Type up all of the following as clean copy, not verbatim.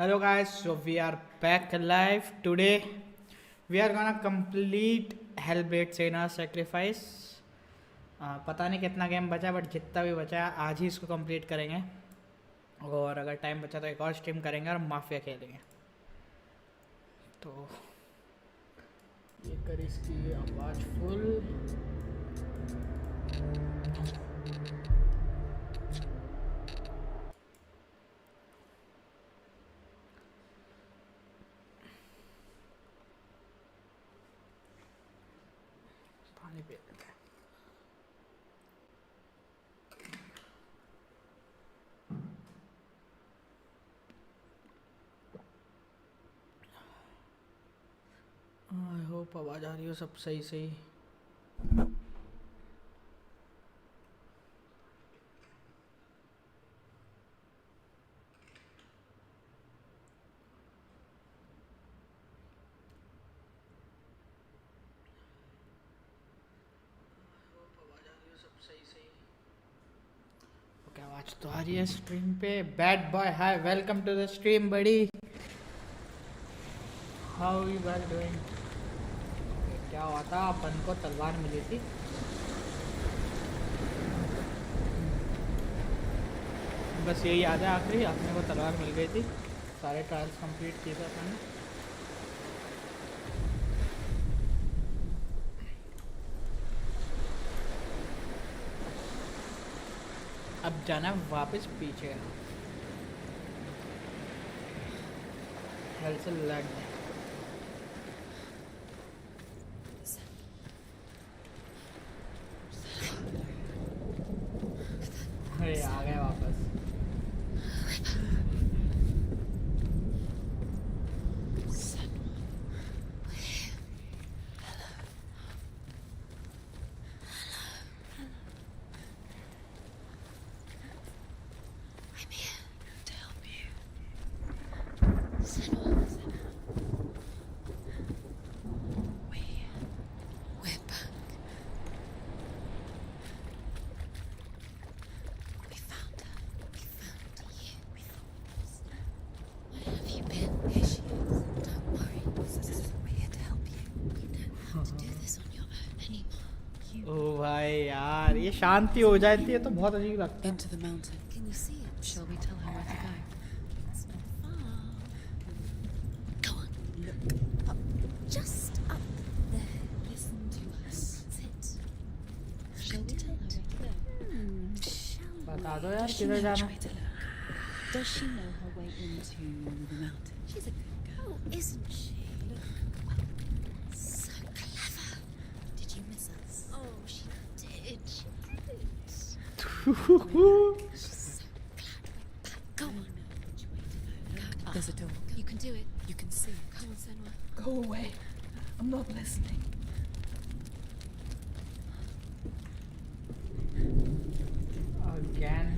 Hello guys, so we are back live. Today we are gonna complete Hellblade Senua sacrifice. पता नहीं कितना game बचा but जितना भी बचा आज ही इसको कंप्लीट करेंगे और अगर टाइम बचा तो एक और स्ट्रीम करेंगे और माफिया खेलेंगे। तो ये कर इसकी आवाज़ फुल। पानी पी लेते हैं। आई होप आवाज़ आ रही हो सब सही सही। ओके आवाज़ तो आ रही है स्ट्रीम पे। Bad boy hi, welcome to the stream बड़ी। How you well doing? क्या हुआ था, अपन को तलवार मिली थी। बस यही याद है, आखिरी अपने को तलवार मिल गई थी। सारे ट्रायल्स कंप्लीट किए थे अपन ने। अब जाना वापस पीछे। हेल से लग आ गए वापस। ओ भाई यार, ये शांति हो जाती है तो बहुत अजीब लगता है। Into the mountain. Can you see it? Shall we tell her where to go? It's not far. Go on, look up, just up there. Listen to us. Sit. Shall we tell her where to go? बता दो यार किधर जाना। Does she know her way into the mountain? She's a good girl, isn't she? Look up. So clever. Did you miss us? Oh, she did. She did. She's so glad we're back. Go on. Which way to go? There's a door. You can do it. You can see it. Come on, Senua. Go away. I'm not listening. Again.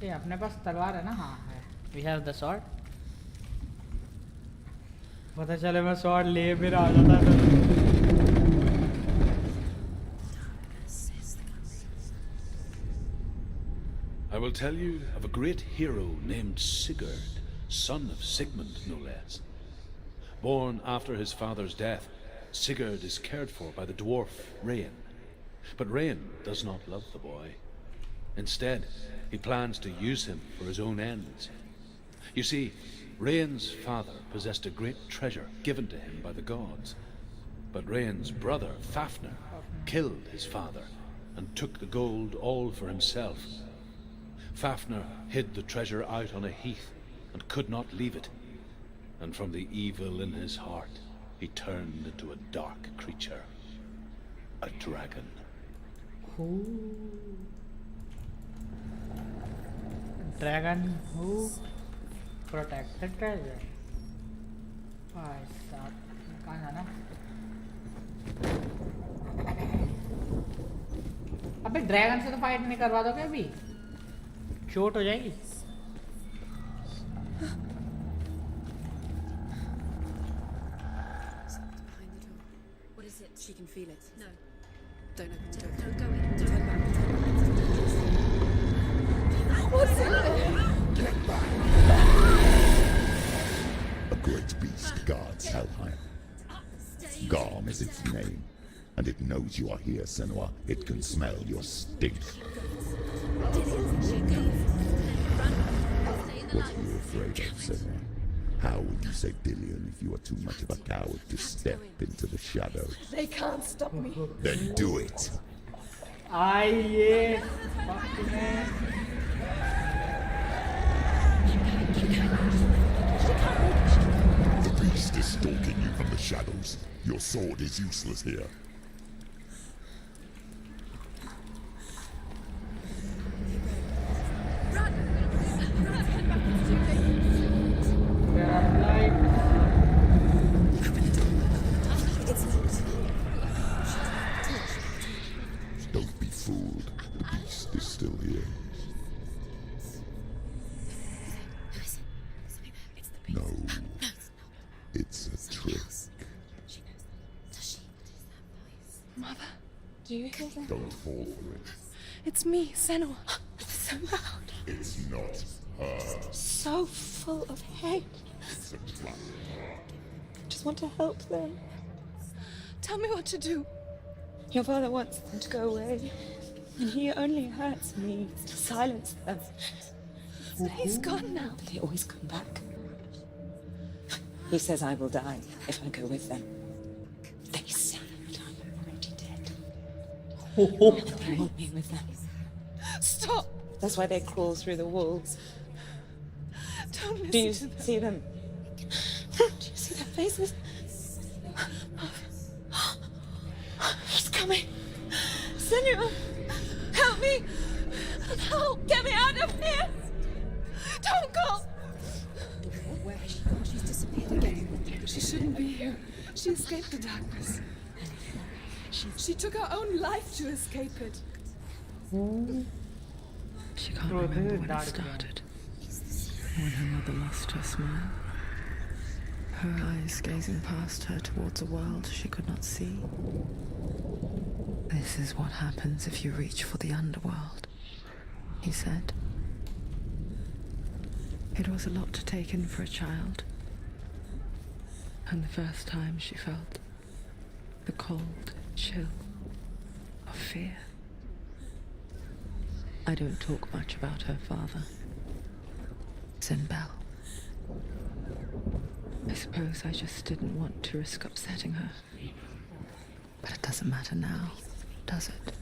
ये अपने पास तलवार है ना? हाँ है। We have the sword. पता चले मैं sword ले फिर आ जाता है। I will tell you of a great hero named Sigurd, son of Sigmund, no less. Born after his father's death, Sigurd is cared for by the dwarf RYZEN. But RYZEN does not love the boy. Instead, he plans to use him for his own ends. You see, RYZEN's father possessed a great treasure given to him by the gods. But RYZEN's brother, Fafnir, killed his father and took the gold all for himself. Fafnir hid the treasure out on a heath and could not leave it. And from the evil in his heart, he turned into a dark creature. A dragon. Dragon who protected treasure. भाई साहब, कहाँ जाना? अबे dragon से तो fight नहीं करवा दोगे अभी? चोट हो जाएगी। She can feel it. No. Don't open the door. Don't go in. Turn back. What's in there? Get back! A great beast guards Helheim. Garm is its name, and it knows you are here, Senua. It can smell your stink. What are you afraid of, Senua? How will you save Dillion if you are too much of a coward to step into the shadows? They can't stop me. Then do it! आइए fuck में The beast is stalking you from the shadows. Your sword is useless here. there are lights. Don't be fooled. The beast is still here. No. It's a trick. Mother, do you hear that? Don't fall for it. It's me, Senua. So loud. It's not her. So full of hate. It's a trap. Just want to help them. Tell me what to do. Your father wants them to go away, and he only hurts me to silence them. But he's gone now. They always come back. He says I will die if I go with them. They say that I'm already dead. They want me with them. Stop! That's why they crawl through the walls. Don't Do you listen to them. see them? Do you see their faces? He's coming. Senua, help me! Help! Get me out of here! Don't go! Where has she gone? She's disappeared again. She shouldn't be here. She escaped the darkness. She took her own life to escape it. She can't Through the remember when it dark started. When her mother lost her smile. Her eyes gazing past her towards a world she could not see. This is what happens if you reach for the underworld, he said. It was a lot to take in for a child. And the first time she felt the cold chill of fear. I don't talk much about her father, Zinbel. I suppose I just didn't want to risk upsetting her. But it doesn't matter now, does it?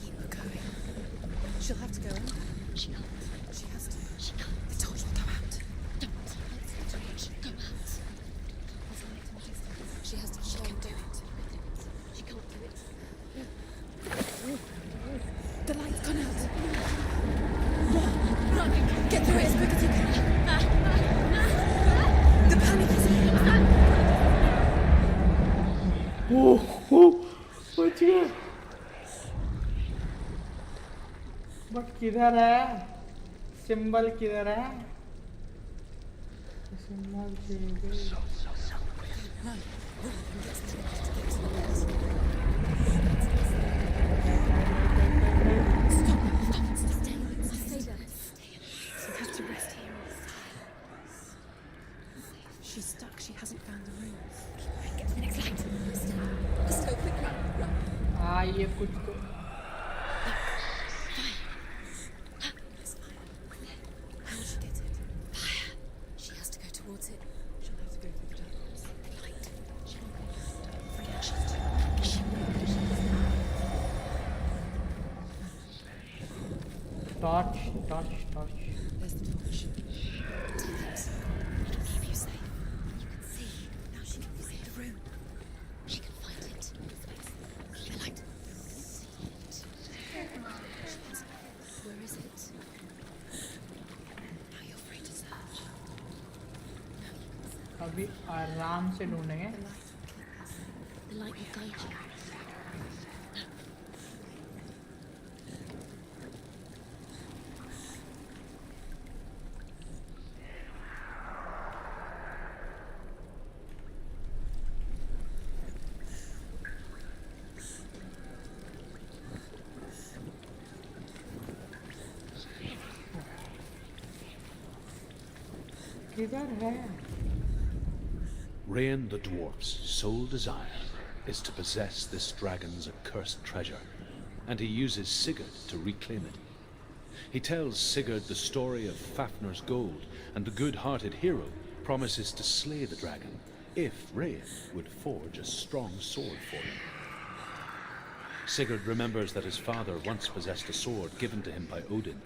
Keep her going. She'll have to go in. She can't. She has to. She can't. I told you to go out. Don't. Go out. She has to. She can't do it. She can't do it. The light's gone out. Run! Get through it as quick as you can. The panic is here. बच गए but किधर है symbol किधर है symbol She's stuck. She hasn't found the room. Get to the next light. Let's go quick. Run. हाँ ये कुछ तो How will she get it? Fire. She has to go towards it. She'll have to go through the darkness. The light. She won't go fast. Freya, she has to. Torch torch torch There's the torch. It'll keep you safe. You can see. Now she can find the room. She can find it. The light. See it. Where is it? Now you're free to search. अभी आराम से ढूंढेंगे The light will guide you. किधर है? Rain the dwarf's sole desire is to possess this dragon's accursed treasure, and he uses Sigurd to reclaim it. He tells Sigurd the story of Fafnir's gold, and the good-hearted hero promises to slay the dragon if Rain would forge a strong sword for him. Sigurd remembers that his father once possessed a sword given to him by Odin.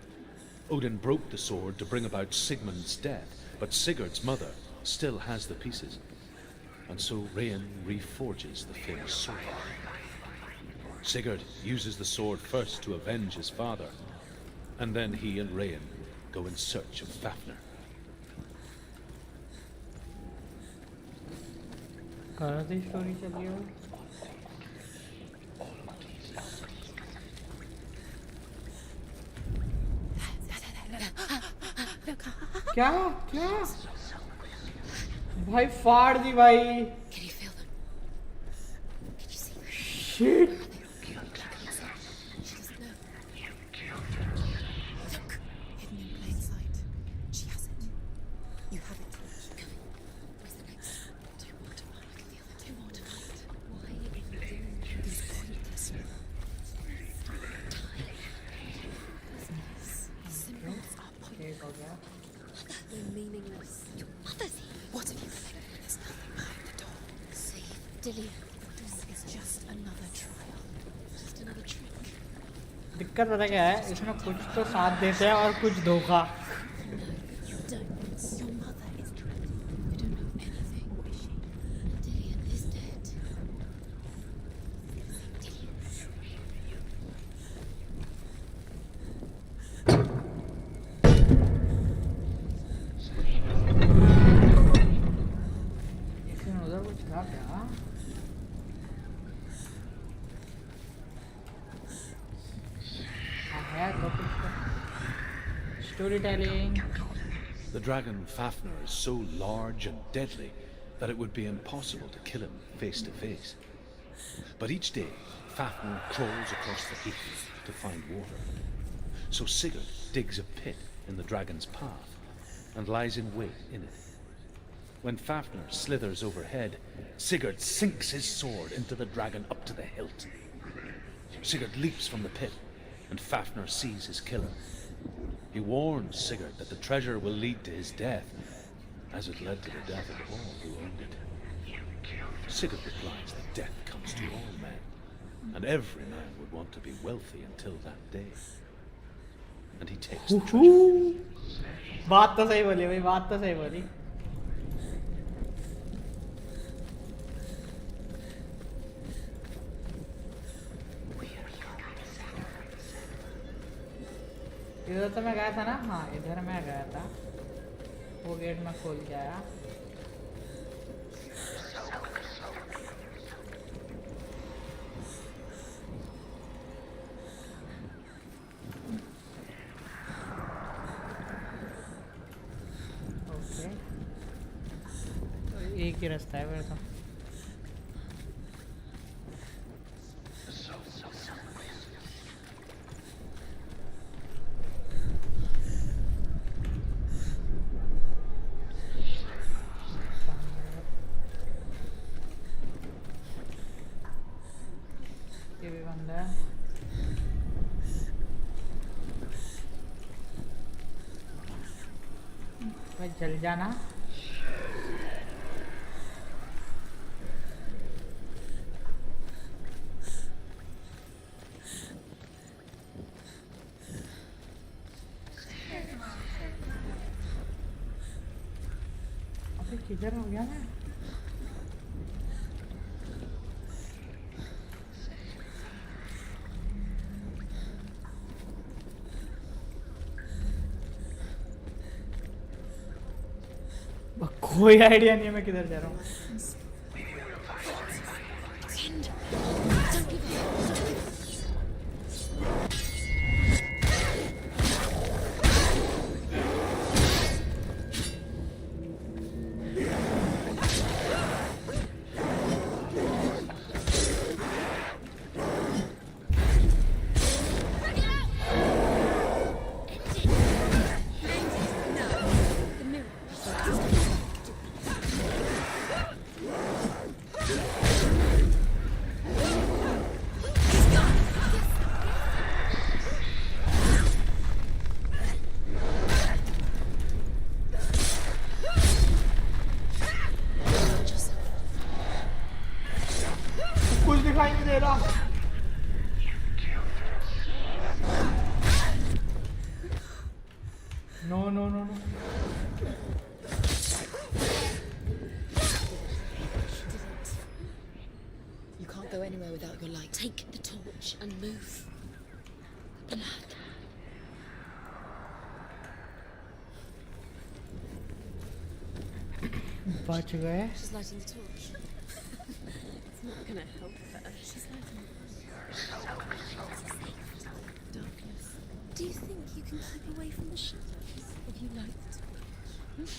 Odin broke the sword to bring about Sigmund's death, but Sigurd's mother still has the pieces. And so Rain reforges the famous sword. Sigurd uses the sword first to avenge his father, and then he and Rain go in search of Fafnir. कहाँ से story चली हो? क्या क्या भाई फाड़ दी भाई. Can you feel them? Can you see them? Shit. She doesn't know. Look, hidden in plain sight. She has it. You have it. Keep going. Where's the next? Two more to find. I can feel them. Two more to find. Why are you doing these pointless symbols are pointless. एक हो गया. They're meaningless. Your mother's here. What have you collected? There's nothing behind the door. See, Dillian, this is just another trial. Just another trick. दिक्कत पता क्या है, इसमें कुछ तो साथ देते हैं और कुछ धोखा. No, you don't. Your mother is dead. You don't know anything, is she? Dillian is dead. Dillian. लेकिन उधर कुछ था क्या? हाँ है तो कुछ तो. Story telling. The dragon Fafnir is so large and deadly that it would be impossible to kill him face to face. But each day, Fafnir crawls across the heath to find water. So Sigurd digs a pit in the dragon's path and lies in wait in it. When Fafnir slithers overhead, Sigurd sinks his sword into the dragon up to the hilt. Sigurd leaps from the pit, and Fafnir sees his killer. He warns Sigurd that the treasure will lead to his death, as it led to the death of all who owned it. Sigurd replies that death comes to all men, and every man would want to be wealthy until that day. And he takes the treasure. बात तो सही बोली भाई, बात तो सही बोली. इधर तो मैं गया था ना. हाँ इधर मैं गया था. वो गेट में खोल के आया. ओके तो एक ही रास्ता है मेरे तो. ये भी बंद है. भाई जल जाना. अबे किधर हो गया मैं? कोई आइडिया नहीं है मैं किधर जा रहा हूँ. The mirror. No, no, no, no. You can't go anywhere without your light. Take the torch and move. The blood. बच गए. She's lighting the torch. It's not gonna help her. She's lighting darkness. Do you think you can keep away from the shadows if you light the torch?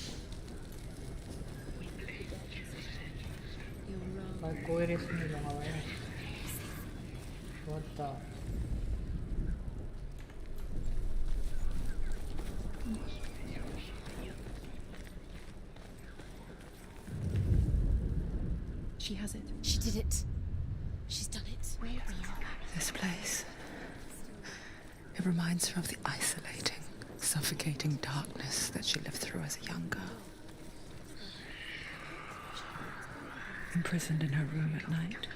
You're wrong. भाई कोई risk नहीं लूँगा भाई. What the? She has it. She did it. She's done it. This place. It reminds her of the isolating, suffocating darkness that she lived through as a young girl. Imprisoned in her room at night.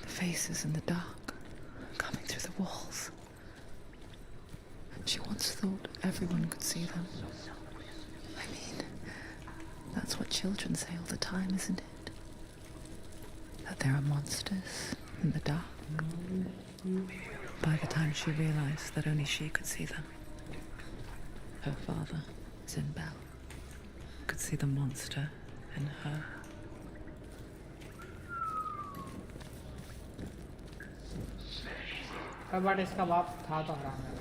The faces in the dark, coming through the walls. She once thought everyone could see them. I mean, that's what children say all the time, isn't it? That there are monsters in the dark. By the time she realized that only she could see them, her father, Zinbel, could see the monster in her. But इसका बाप था तो हराम है.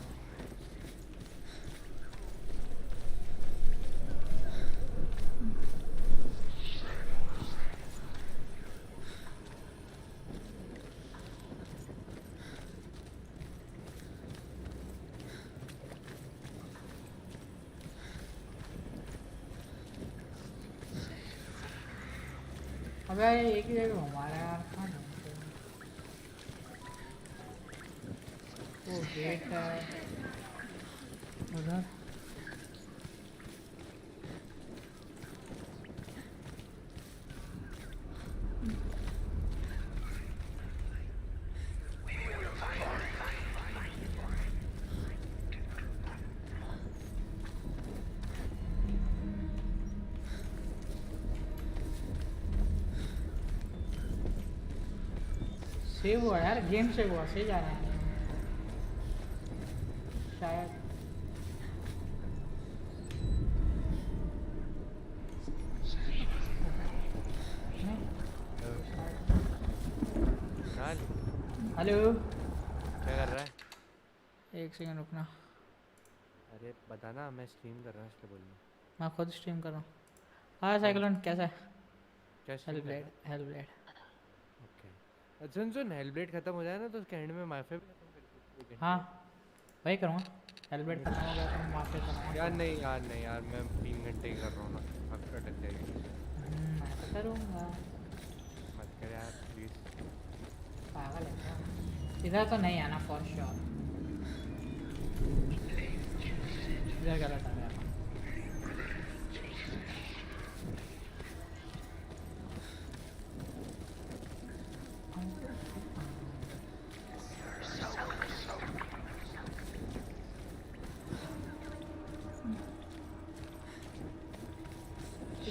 अबे एक ही जगह घुमा रहा है यार. कहाँ जाऊँ? वो गेट है उधर. सेव हुआ यार. गेम सेव हुआ. सही जा रहा है शायद. हेलो. क्या कर रहा है? एक सेकंड रुकना. अरे बताना, मैं स्ट्रीम कर रहा हूँ इसलिए बोल रहा हूँ. मैं खुद स्ट्रीम कर रहा हूँ. हाँ साइक्लोन कैसा है? क्या स्ट्रीम कर रहा है? हेलब्लेड. ओके. सुन हेलब्लेड खत्म हो जाए ना तो उसके एंड में माफिया भी खत्म कर दे. हाँ वही करूँगा. हेलब्लेड खत्म हो गया तो माफी करूँगा. यार नहीं यार मैं 3 घंटे ही कर रहा हूँ ना. अब अटक जाएगी. मैं तो करूँगा. मत कर यार प्लीज. पागल है क्या? इधर तो नहीं आना फॉर श्योर. इधर गलत आ गया.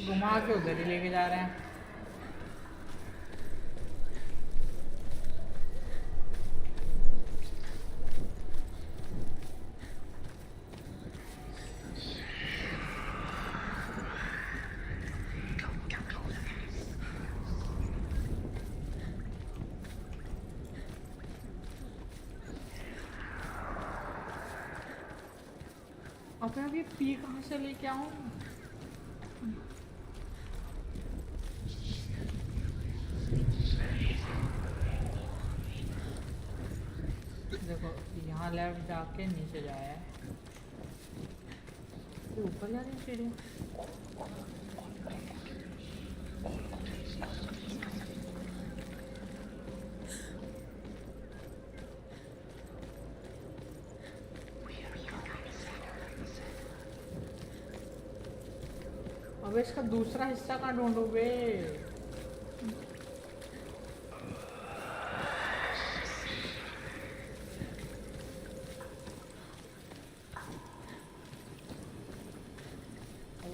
घुमा के उधर ही लेके जा रहे हैं. अब मैं अभी पी कहाँ से लेके आऊँ? देखो यहाँ लेफ्ट जाके नीचे जाया है. ऊपर जा रही सीढ़ी. अब इसका दूसरा हिस्सा कहाँ ढूंढूं बे?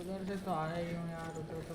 उधर से तो आया ही हूँ यार, उधर तो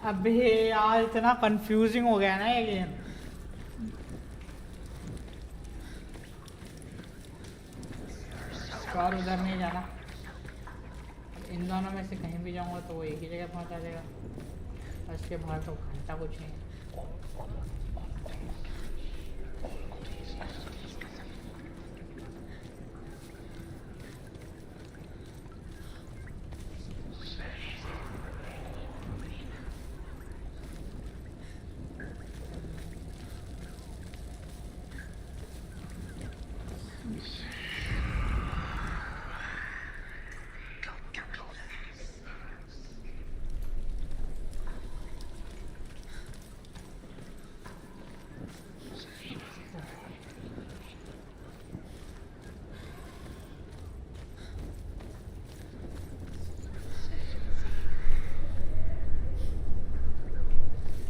अबे यार इतना कंफ्यूजिंग हो गया ना ये गेम। और उधर नहीं जाना, इन दोनों में से कहीं भी जाऊंगा तो वो एक ही जगह पहुंचा देगा, उसके बाहर तो घंटा कुछ नहीं है।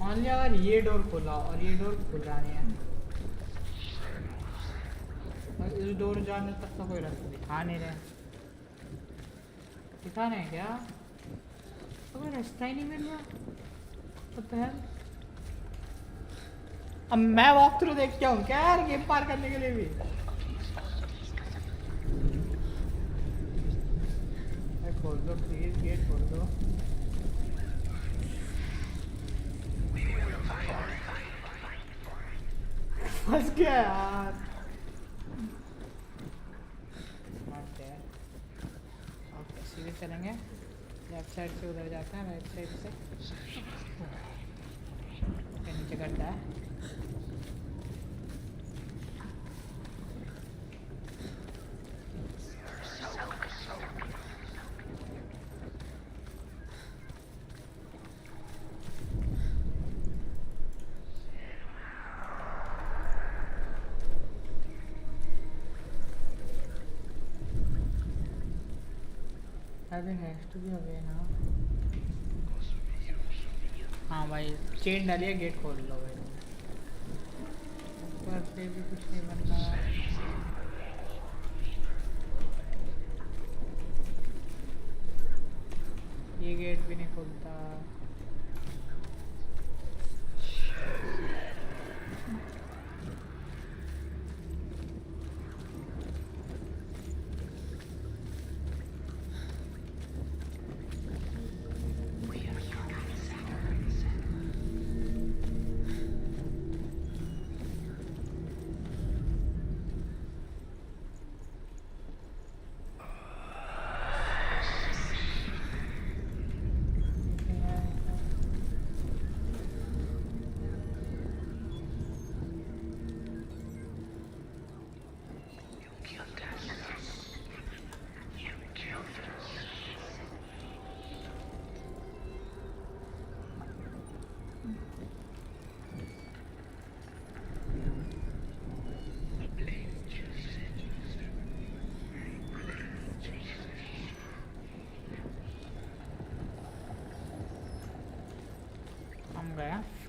मान लिया अगर ये डोर खोला और ये डोर खुला नहीं है, और इस डोर जाने तक का कोई रास्ता दिखा नहीं रहे, दिखा नहीं क्या? तो कोई रास्ता ही नहीं मिल रहा। What the hell? अब मैं वॉक थ्रू देख के आऊँ क्या यार गेम पार करने के लिए भी? खोल दो प्लीज, गेट खोल दो। फंस गया यार। ओके सीधे चलेंगे, लेफ्ट साइड से उधर जाते हैं, राइट साइड से नीचे गड्ढा है। There has to be a way now. हाँ भाई चेन डालिए, गेट खोल लो भाई। ऊपर से भी कुछ नहीं बन रहा। ये गेट भी नहीं खुलता।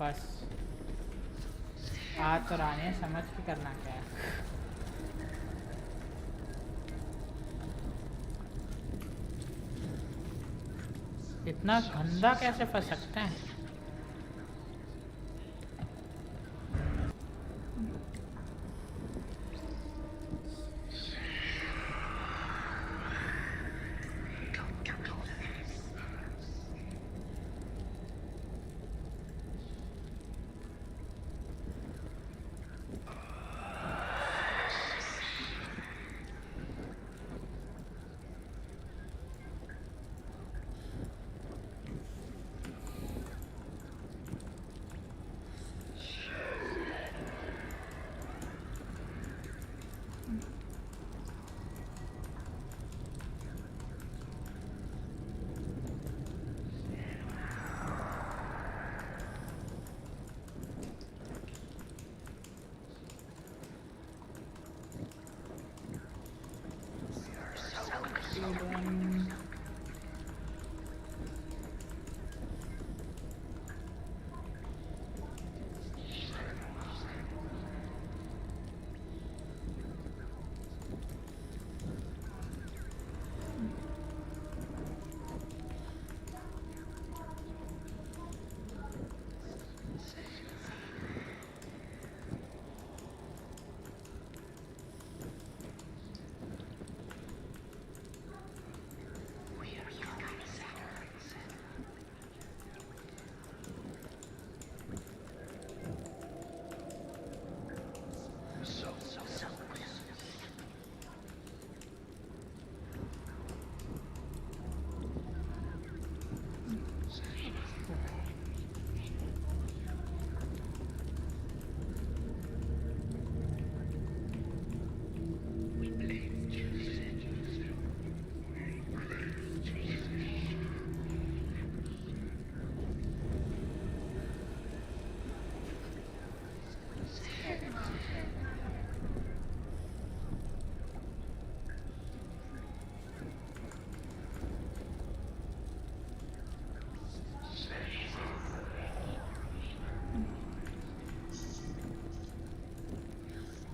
बस आ तो रानी समझ के करना क्या है। इतना गंदा कैसे फंस सकते हैं?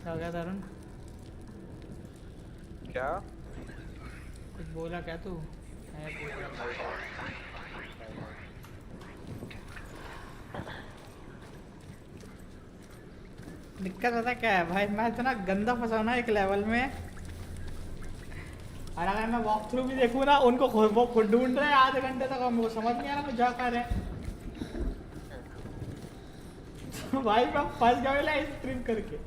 क्या हो गया तरुण? क्या कुछ बोला क्या तू? दिक्कत होता क्या है भाई, मैं इतना गंदा फंसा हूं ना एक लेवल में, और अगर मैं वॉक थ्रू भी देखूँ ना, उनको वो खुद ढूंढ रहे हैं आधे घंटे तक, हमको समझ नहीं आ रहा मैं जा कर रहे हैं। तो भाई मैं फंस गया लाइव स्ट्रीम करके।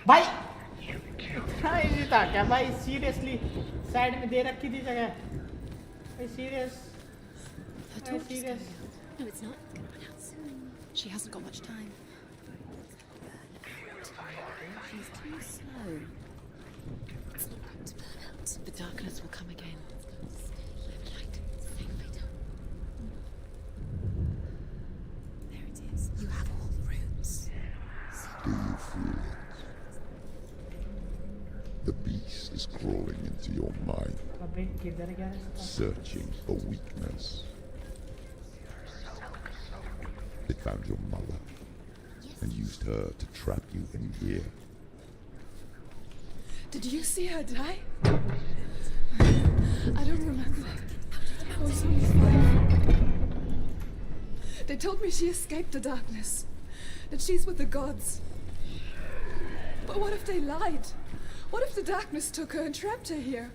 भाई इतना इजी था क्या भाई? सीरियसली साइड में दे रखी थी जगह। Serious serious. No, it's not. It's gonna run out soon. She hasn't got much time. She's too slow. It's not going to burn out. The darkness will come again. I'm light. Safe later. There it is. You have all the roots. Do you feel it? The beast is crawling into your mind, अबे किधर गया रास्ता? searching for weakness. It found your mother and used her to trap you in here. Did you see her die? I don't remember. I was only 5. They told me she escaped the darkness, that she's with the gods. But what if they lied? What if the darkness took her and trapped her here?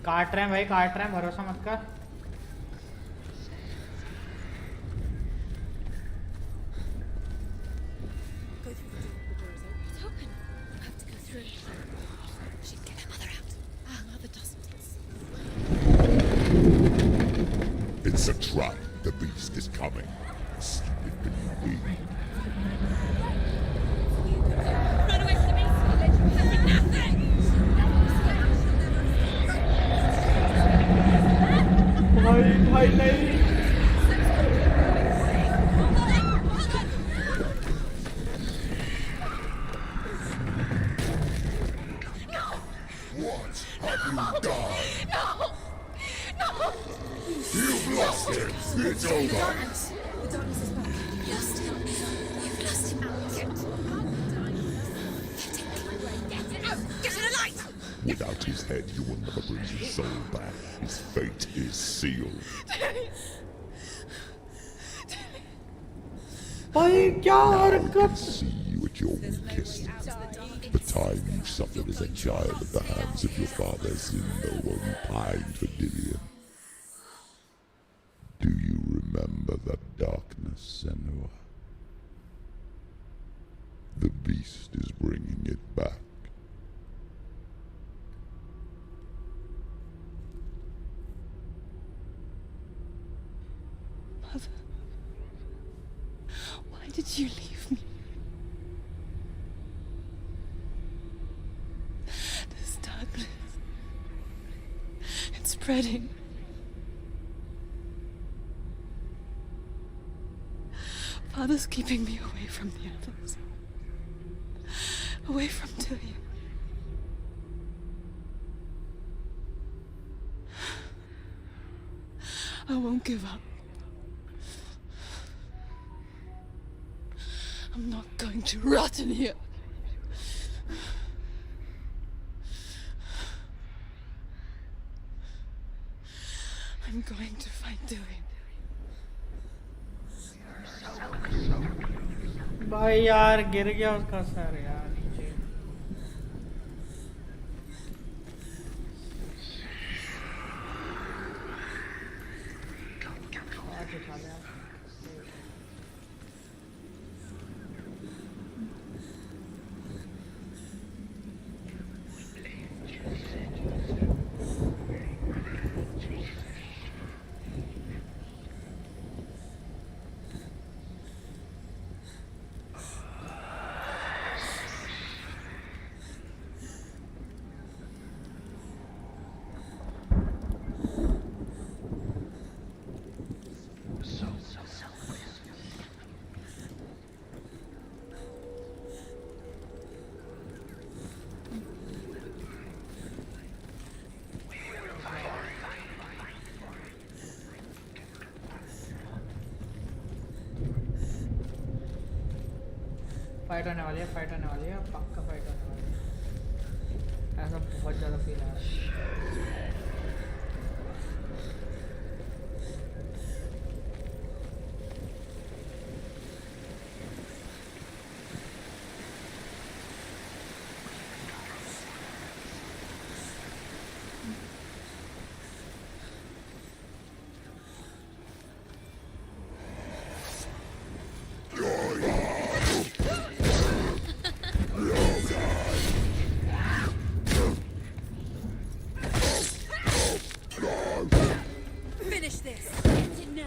काट रहे हैं भाई, काट रहे हैं, भरोसा मत कर। Go through the door. The door is open. It's open. You have to go through. She'd get her mother out. Our mother doesn't exist. It's a trap. The beast is coming. Stupid being weak. Run away from the beast. I'll let you have nothing. भाई नहीं। Without his head, you will never bring his soul back. His fate is sealed. भाई क्या Now I हरकत can see you at your weakest. The time you suffered as a child at the hands of your father Zindo while you pined for Dillian. Do you remember that darkness, Senua? The beast is bringing it back. Mother, why did you leave me? This darkness, it's spreading. Father's keeping me away from the others. Away from Dillian. I won't give up. I'm not going to rot in here. I'm going to find Dillian. भाई यार गिर गया उसका sir यार नीचे आज उठा they fight होने वाली है पक्का फाइट होने वाली है ऐसा बहुत ज़्यादा फील आ रहा है Finish this. End it now.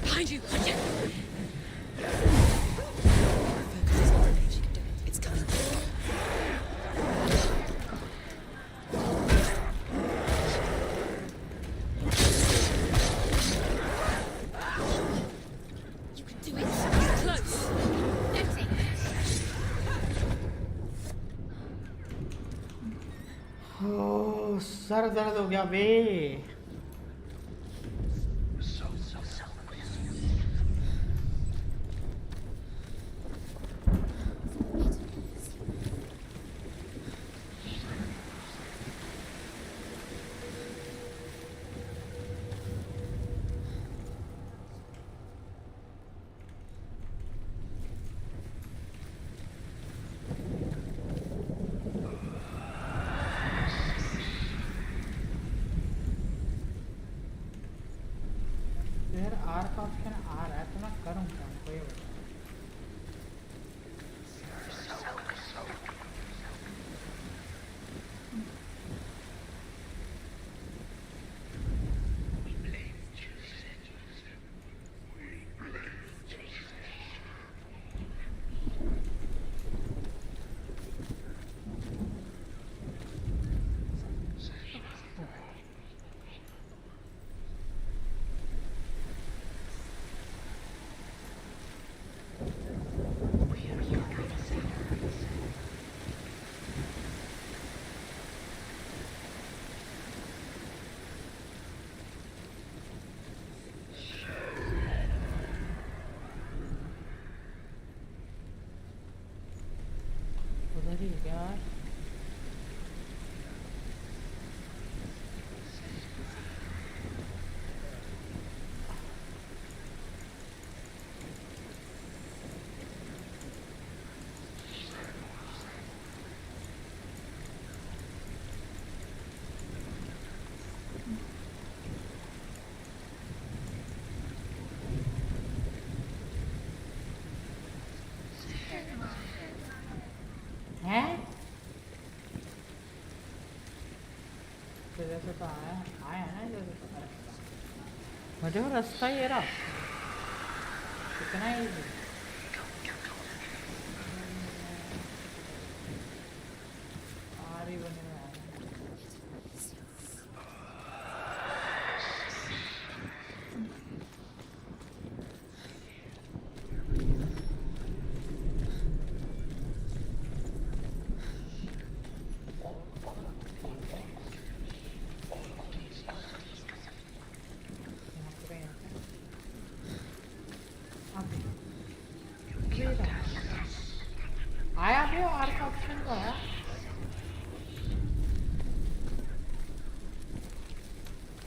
Behind you! It's coming. You can do it. You're close. Empty. Oh sir दर्द हो गया बे। यार आर का ऑप्शन आ रहा है तो मैं करूँ क्या, हमको ये बता। उधर ही है क्या यार? हैं? इधर से तो आया ना इधर से तो। मुझे वो रास्ता ही रहा कितना इजी। आरी बने हुए हैं। आया भी आर का ऑप्शन तो आया।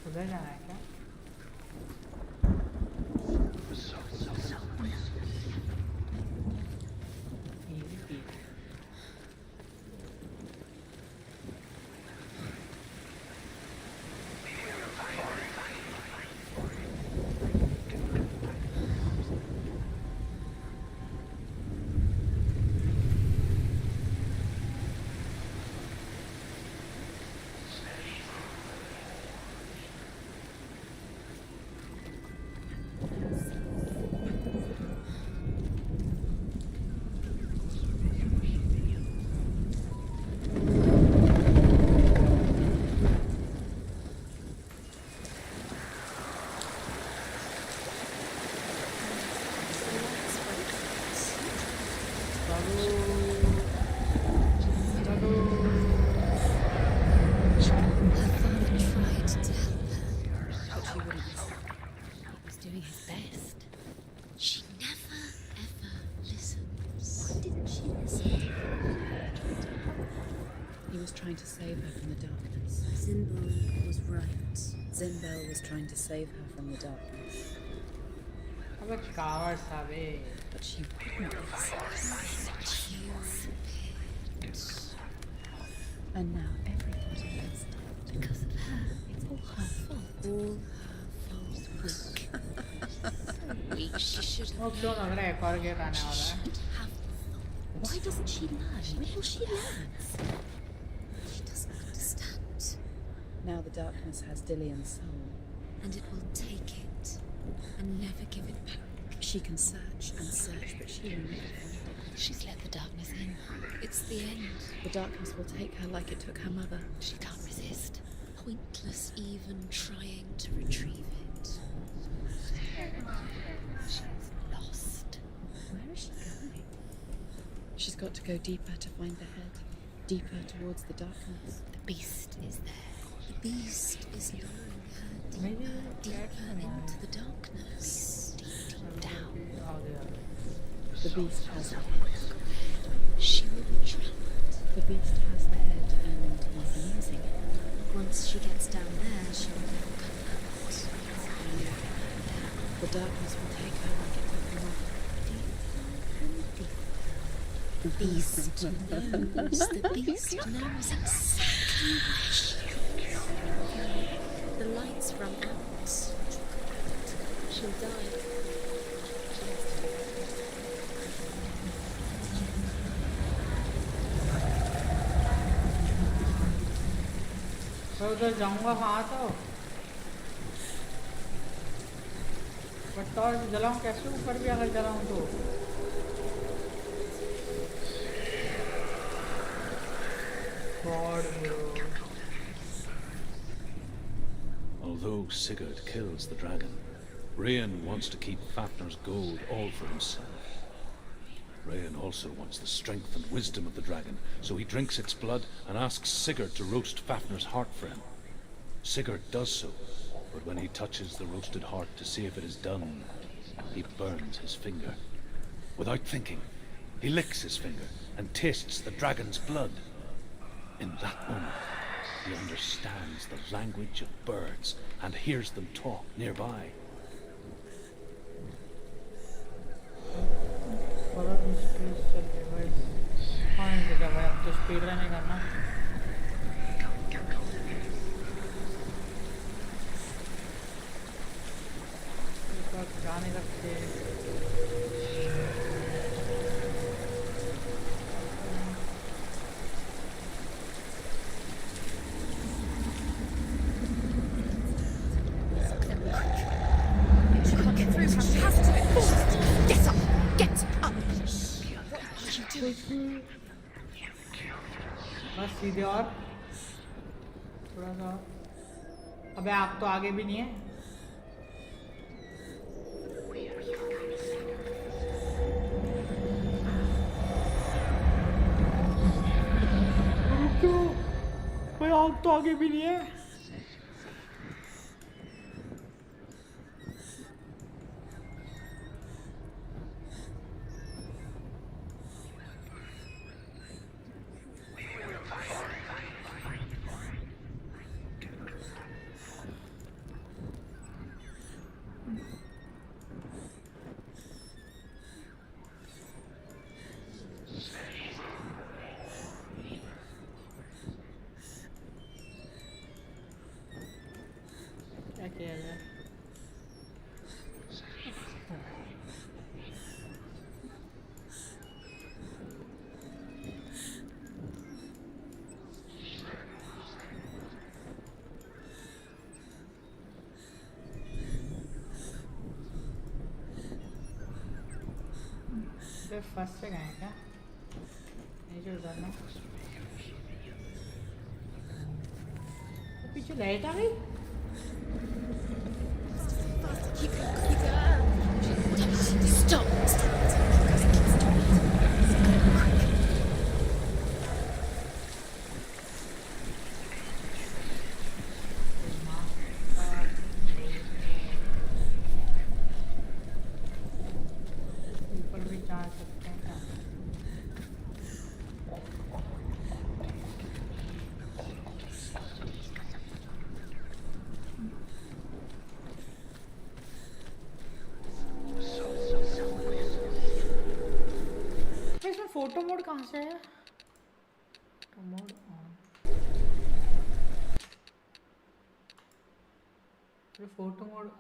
उधर जाना है क्या? Easy. Trying to save her from the darkness. Zinbel was right. Zinbel was trying to save her from the darkness. अबे कावड़ था बे। But she wouldn't And now everybody has died. Because of her. It's all her fault. All her fault. Weak. She should वो have. क्यों लग रहा है एक और गेट आने वाला है? Should have thought. Why doesn't she learn? When will she learn? She doesn't understand. Now the darkness has Dillian's soul. And it will take it and never give it back. She can search and search, but she will never find it. She's let the darkness in. It's the end. The darkness will take her like it took her mother. She can't resist. Pointless even trying to retrieve it. She's lost. Where is she going? She's got to go deeper to find the head. Deeper towards the darkness. The beast is there. The beast is luring her maybe deeper into the darkness. Deep down. The beast has the She will be trapped. The beast has the head and he's using it. Once she gets down there, she will never come out. The darkness will take her like it took them all. The beast knows. The beast knows exactly where she is. The lights run out. She'll die. मैं उधर जाऊंगा कहाँ तो but torch जलाऊं कैसे ऊपर भी अगर जलाऊं तो God bro Although Sigurd kills the dragon, Rayan wants to keep Fafnir's gold all for himself. Rayan also wants the strength and wisdom of the dragon, so he drinks its blood and asks Sigurd to roast Fafnir's heart for him. Sigurd does so, but when he touches the roasted heart to see if it is done, he burns his finger. Without thinking, he licks his finger and tastes the dragon's blood. In that moment, he understands the language of birds and hears them talk nearby. तो speed run नहीं करना जा नहीं सकते Get up! Get up! What are you doing? बस सीधे और थोड़ा सा अबे आप तो आगे भी नहीं है क्यों भाई आप तो आगे भी नहीं है क्या किया जाए फर्स्ट से गए क्या नीचे उतरना पीछे लाइट आ गई Stop! ऊपर भी जा सकते हैं क्या इसमें फोटो मोड कहाँ से है photo mode photo mode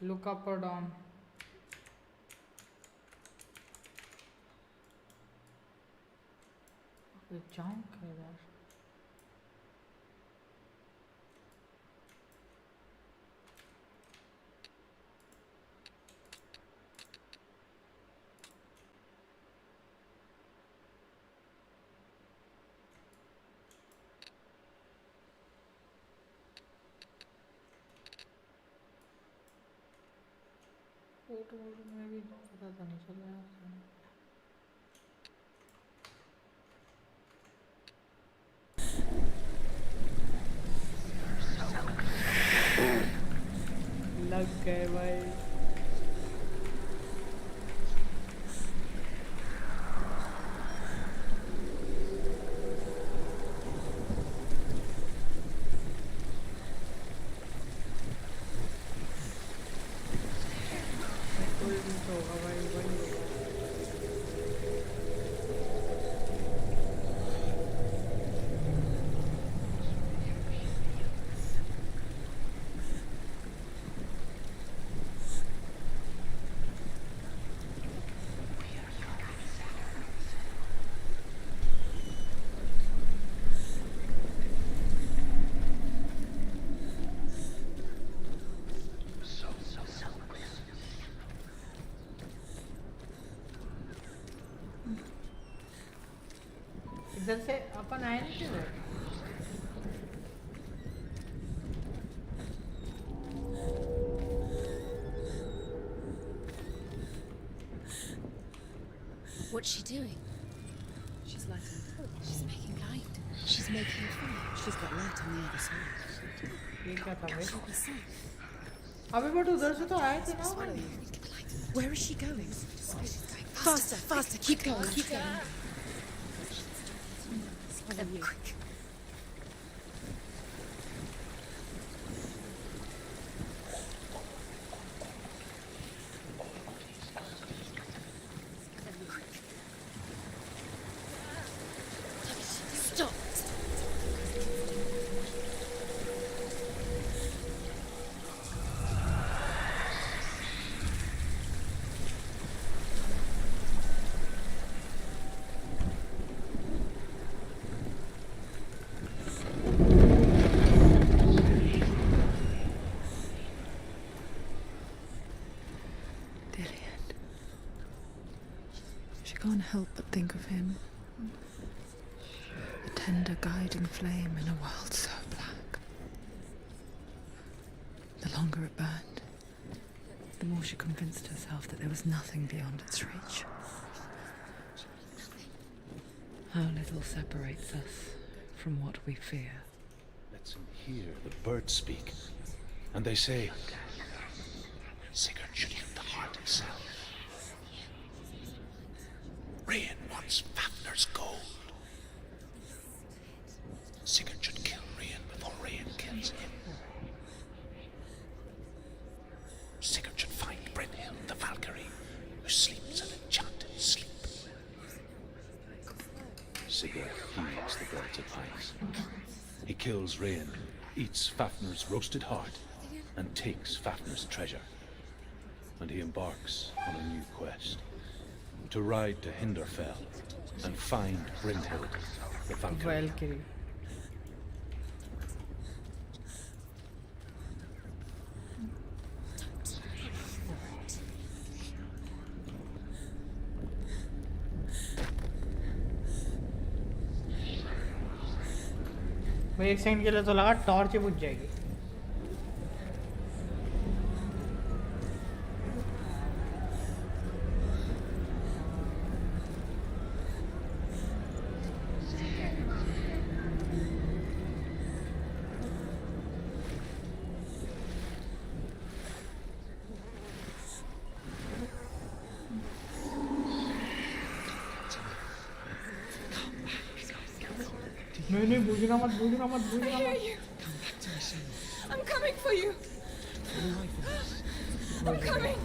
look up और डाउन जाऊँ किधर में भी पता तो नहीं चल रहा है। लग गए भाई। कोई भी तो होगा भाई, वही होगा। इधर से अपन आए नहीं थे भाई। What's she doing? She's lighting. She's making light. She's making a fire. She's got light on the other side. ये क्या था भाई? She'll be safe. अबे बट उधर से तो आए थे ना भाई। Where is she going? Faster, faster, keep going, keep going. Quick. Stop. She can't help but think of him. A tender guiding flame in a world so black. The longer it burned, the more she convinced herself that there was nothing beyond its reach. How little separates us from what we fear. Lets him hear the birds speak. And they say, Sigurd should hit the heart itself. Rain wants Fafnir's gold. Sigurd should kill Rain before Rain kills him. Sigurd should find Brynhild the Valkyrie, who sleeps an enchanted sleep. Sigurd heeds the birds' advice. He kills Rain, eats Fafnir's roasted heart, and takes Fafnir's treasure. And he embarks on a new quest. To ride to Hinderfell and find Brynhild the Valkyrie. Valkyrie. भाई एक second के लिए तो लगा torch ही बुझ जाएगी। नहीं बूझना मत बूझना मत बूझना मत। I'm coming for you. I'm coming.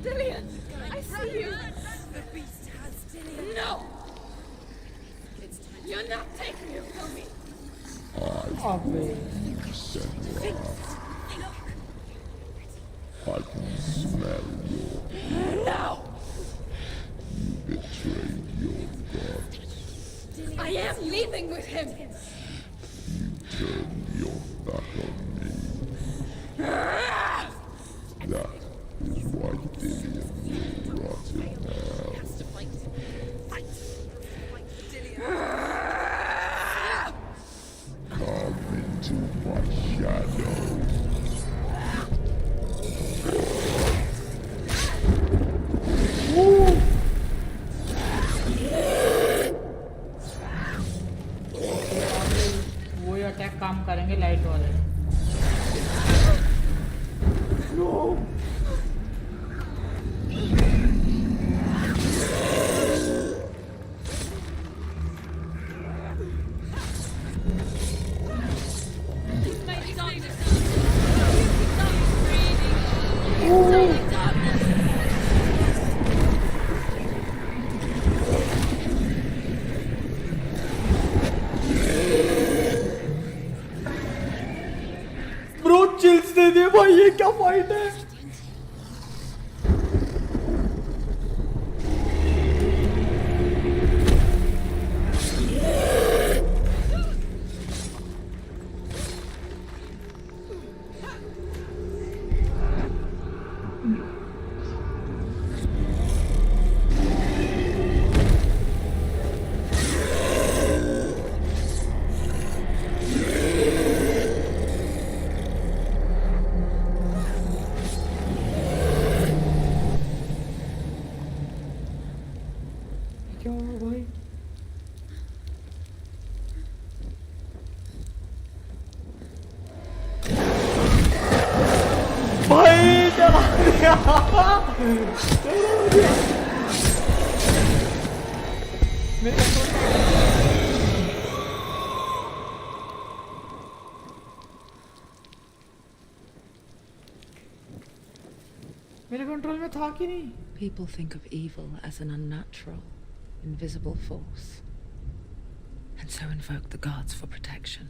Dillian, I see you. The beast has Dillian. No. You're not taking it from me. अबे Senua. I can smell your No. betrayed your god. I am leaving with him. Turn your back on me. That is why Dillian will rot in hell. Fight. Fight for Dillian. Come काम करेंगे light वाले। Bro chills दे दे भाई, ये क्या fight है। क्या हुआ भाई? भाई चला दिया, मेरे कंट्रोल में था कि नहीं? People think of evil as an unnatural, invisible force, and so invoke the gods for protection.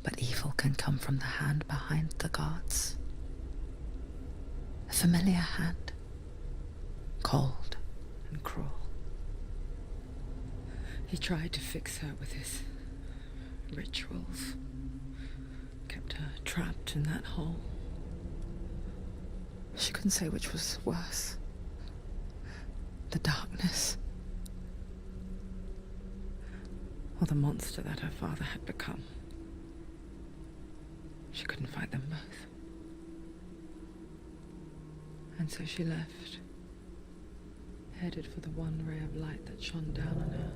But evil can come from the hand behind the gods. A familiar hand, cold and cruel. He tried to fix her with his rituals, kept her trapped in that hole. She couldn't say which was worse. The darkness, or the monster that her father had become. She couldn't fight them both. And so she left, headed for the one ray of light that shone down on her.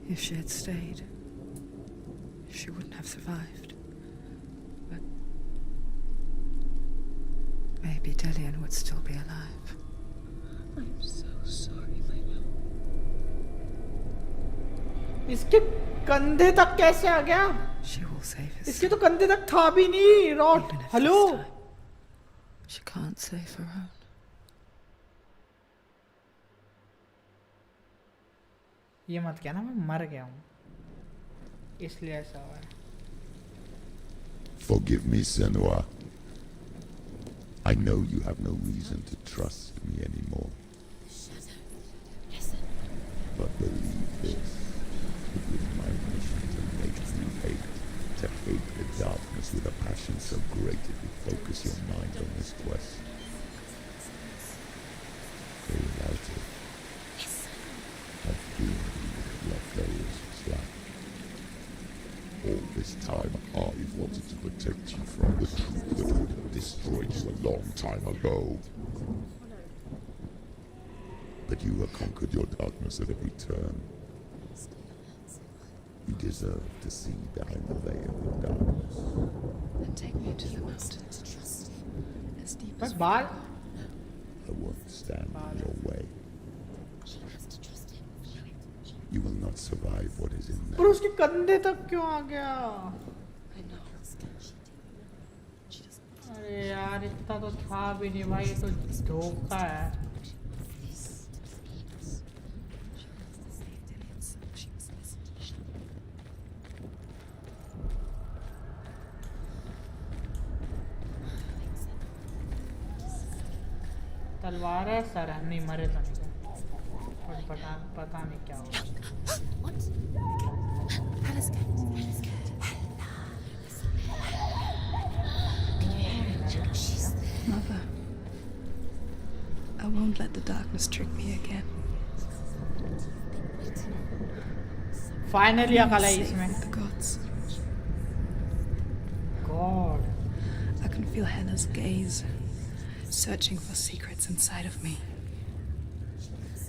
If she had stayed, she wouldn't have survived. But maybe Dillian would still be alive. I'm so sorry, my love. इसके कंधे तक कैसे आ गया? She will save his इसके तो कंधे तक था भी नहीं। रॉट, even if hello. this time she can't save her own. ये मत कहना मैं मर गया हूँ, इसलिए ऐसा हुआ है। Forgive me, Senua. I know you have no reason to trust me anymore. Listen. But believe this, it was my mission to make you hate, to hate the darkness with a passion so great it would focus your mind on this quest. So without it, I've been left those slack. All this time, I've wanted to protect you from the truth that would have destroyed you a long time ago. But you have conquered your darkness at every turn. You deserve to see behind the veil of darkness. And take me to the mountain. As deep बस as बाल। I won't stand in your way. You will not survive what is in पर there. उसके कंधे तक क्यों आ गया? I know. अरे यार इतना तो था भी नहीं भाई, ये तो धोखा है। तलवार है, सर है, नहीं मरे तो नहीं, और पता नहीं क्या हुआ। Mother, I won't let the darkness trick me again. Finally अकल है इसमें। The gods. God, I can feel Hannah's gaze, searching for secrets inside of me.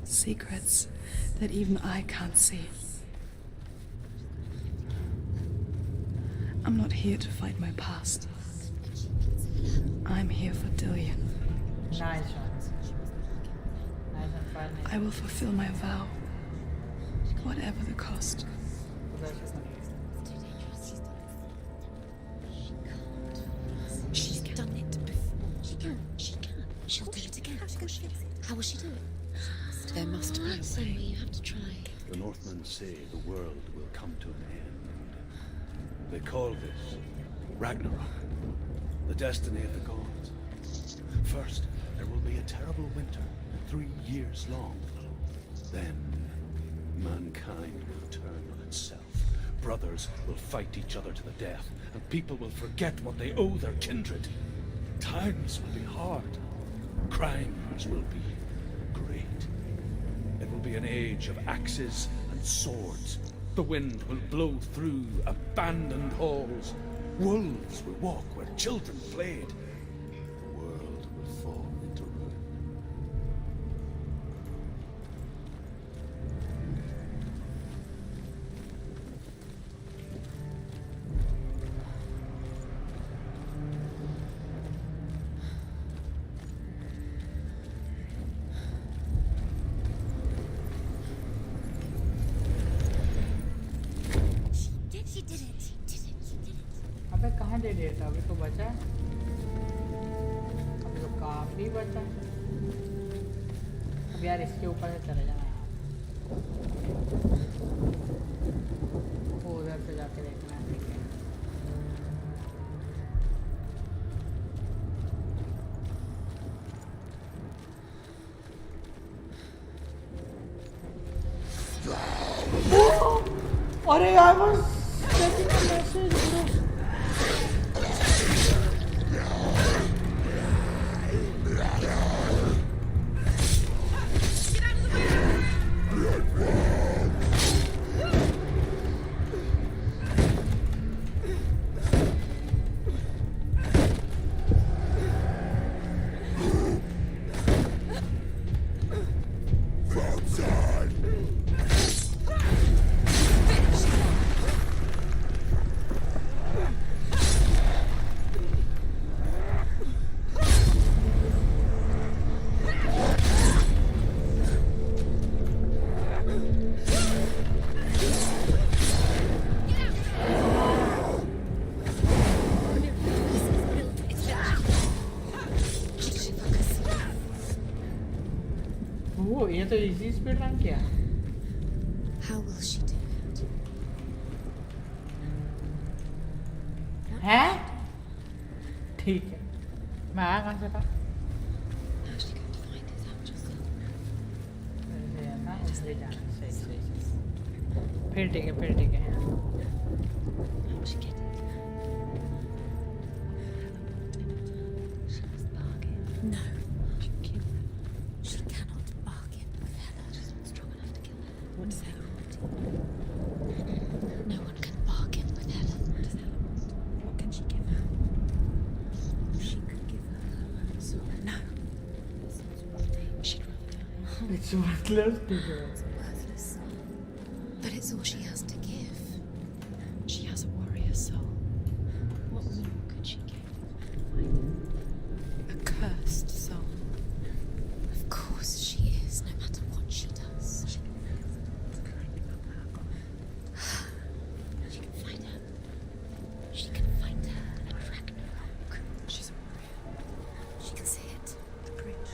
Secrets that even I can't see. I'm not here to fight my past. I'm here for Dillian. Nice one. Nice and fun. I will fulfill my vow, whatever the cost. She's done it before. She can. She'll do it again. How will she do it? There must be a way. You have to try. The Northmen say the world will come to an end. They call this Ragnarok, the destiny of the gods. First, there will be a terrible winter, 3 years long. Then, mankind will turn on itself. Brothers will fight each other to the death, and people will forget what they owe their kindred. Times will be hard. Crimes will be great. It will be an age of axes and swords. The wind will blow through abandoned halls. Wolves will walk where children played. The world will fall into ruin. She did it. अबे कहाँ दे दिया था? अभी तो बचा, अभी तो काफी बचा। अब यार इसके ऊपर से चले जाना यार, वो उधर से जाके देखना है। ठीक है, अरे I was getting a message, bro. वो ये तो इजी स्पीड रन किया। How will she do it? हैं? ठीक है, मैं आया कहाँ से था? How's she going to find his out yourself? ऐसे है ना, उधर जाना। सही सही सही। फिर ठीक है, फिर ठीक है। How will she get it? She must bargain. No. She kill her. She cannot bargain with Hela. She's not strong enough to kill her. What does Hela want? No one can bargain with Hela. What does Hela want? What can she give her? She could give her her own soul. No. She'd rather die. It's worthless to do. It's a worthless soul. But it's all she has to give. She has a warrior soul. What more could she give? A cursed soul. Of course she is, no matter what she does. She can find her. She can find her at Ragnarok. She's a warrior. She can see it. The bridge.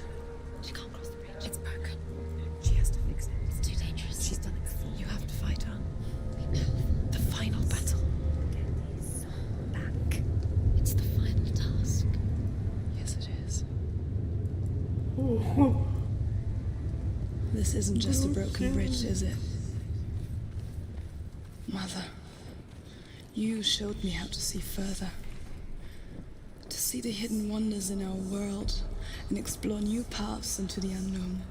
She can't cross the bridge. It's broken. She has to fix it. It's too dangerous. She's done it before. You have to fight her. We know. The final battle. Get these souls back. It's the final task. Yes, it is. This isn't just a broken bridge, is it? Mother, you showed me how to see further. To see the hidden wonders in our world and explore new paths into the unknown.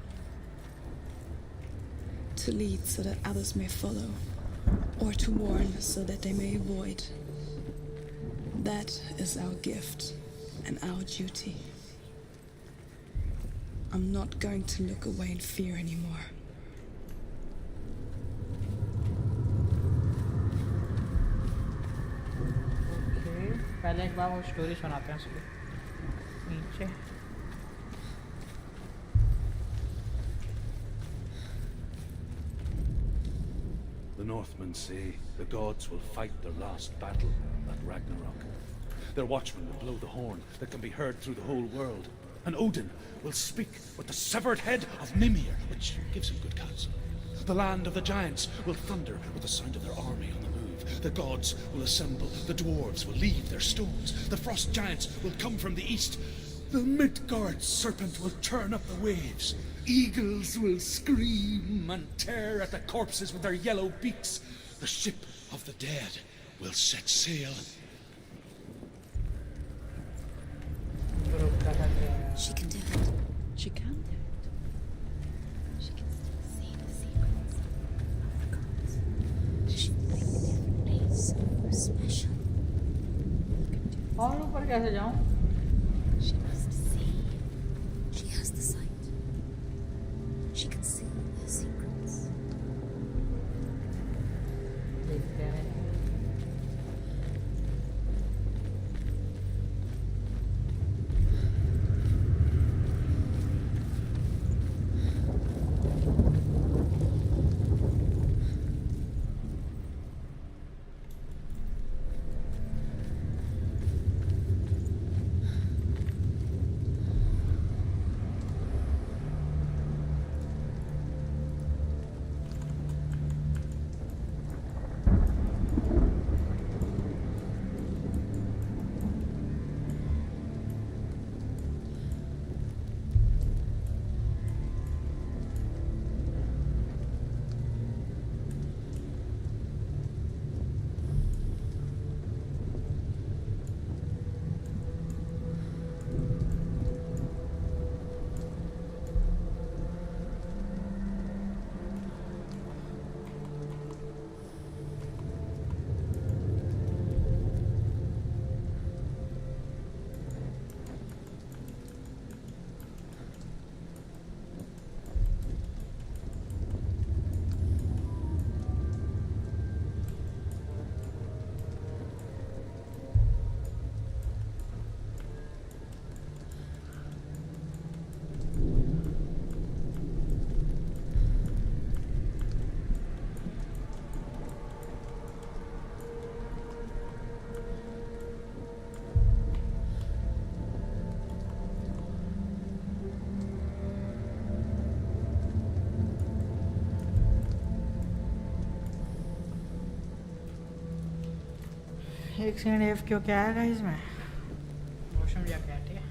To lead so that others may follow, or to warn so that they may avoid. That is our gift and our duty. I'm not going to look away in fear anymore. पहले एक बार वो story सुनाते हैं उसकी नीचे. The Northmen say the gods will fight their last battle at Ragnarok. Their watchmen will blow the horn that can be heard through the whole world. And Odin will speak with the severed head of Mimir, which gives him good counsel. The land of the giants will thunder with the sound of their army on the move. The gods will assemble, the dwarves will leave their stones. The frost giants will come from the east. The Midgard serpent will turn up the waves. Eagles will scream and tear at the corpses with their yellow beaks. The ship of the dead will set sail. She can do it. She can do it. She can still see the secrets of the gods. She definitely so special. और ऊपर कैसे जाऊं? She must see. She has the sight. She can see their secrets. देखते हैं. एक second F क्यों क्या आएगा इसमें वॉशरूम जाके आया ठीक है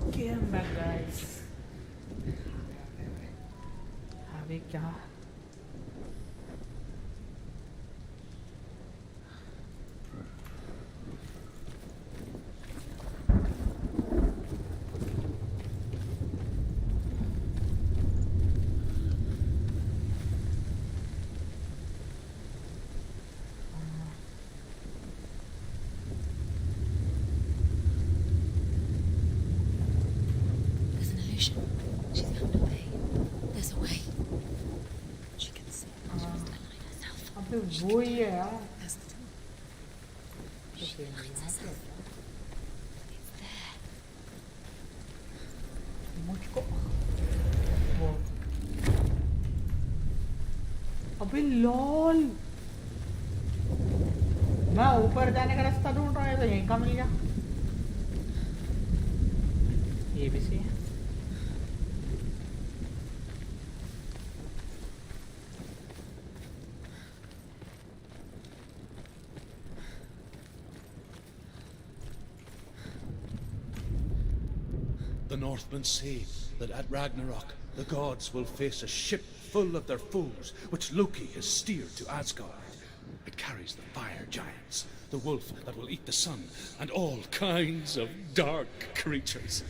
Okay, I'm back guys अभी क्या no pain. There's a way. She can see. She must align herself. अबे वो ही है यार. There's the door. She Okay, aligns यहाँ herself. पे It's there. मुझको वो अबे लॉल मैं ऊपर जाने का रास्ता ढूंढ रहा है तो यहीं का मिल गया. ये भी सही है. The Northmen say that at Ragnarok, the gods will face a ship full of their foes, which Loki has steered to Asgard. It carries the fire giants, the wolf that will eat the sun, and all kinds of dark creatures.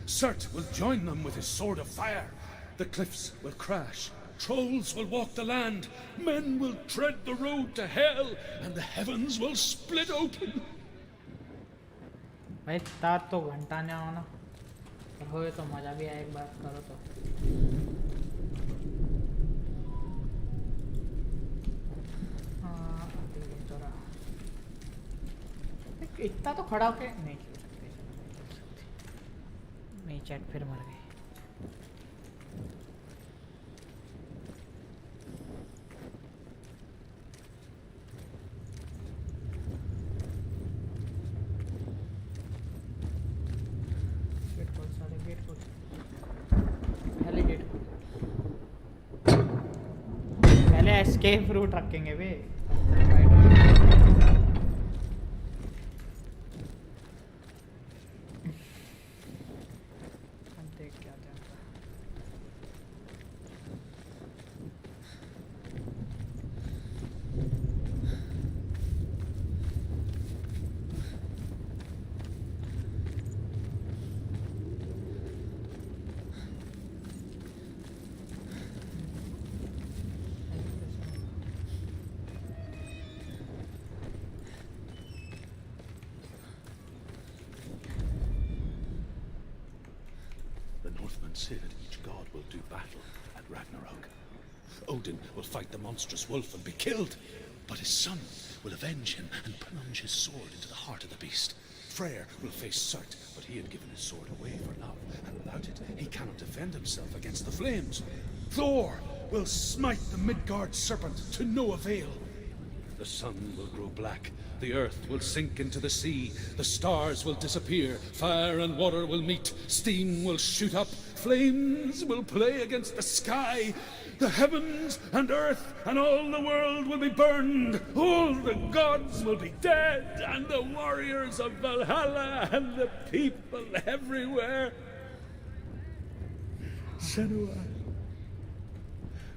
Surt will join them with his sword of fire. The cliffs will crash, trolls will walk the land, men will tread the road to hell, and the heavens will split open. भाई तात तो घंटा नहीं आओ ना. होए तो मजा भी आए एक बार करो तो. हाँ अभी ये तो रहा. इतना तो खड़ा होके नहीं खेल सकते. नहीं चैट फिर मर गए. पहले एस्केप रूट रखेंगे वे. देख क्या था. Say that each god will do battle at Ragnarok. Odin will fight the monstrous wolf and be killed, but his son will avenge him and plunge his sword into the heart of the beast. Freyr will face Surt, but he had given his sword away for love, and without it he cannot defend himself against the flames. Thor will smite the Midgard serpent to no avail. The sun will grow black, the earth will sink into the sea, the stars will disappear, fire and water will meet, steam will shoot up, flames will play against the sky, the heavens and earth and all the world will be burned, all the gods will be dead, and the warriors of Valhalla and the people everywhere. Senua,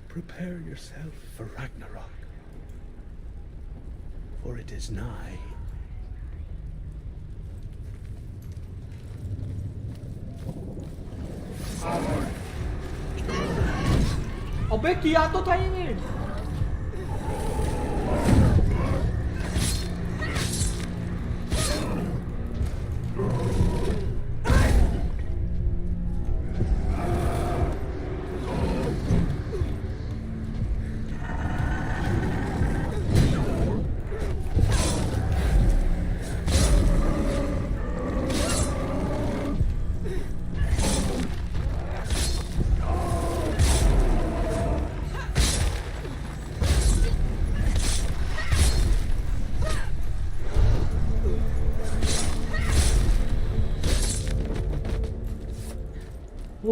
prepare yourself for Ragnarok, for it is nigh. अबे किया तो था ये.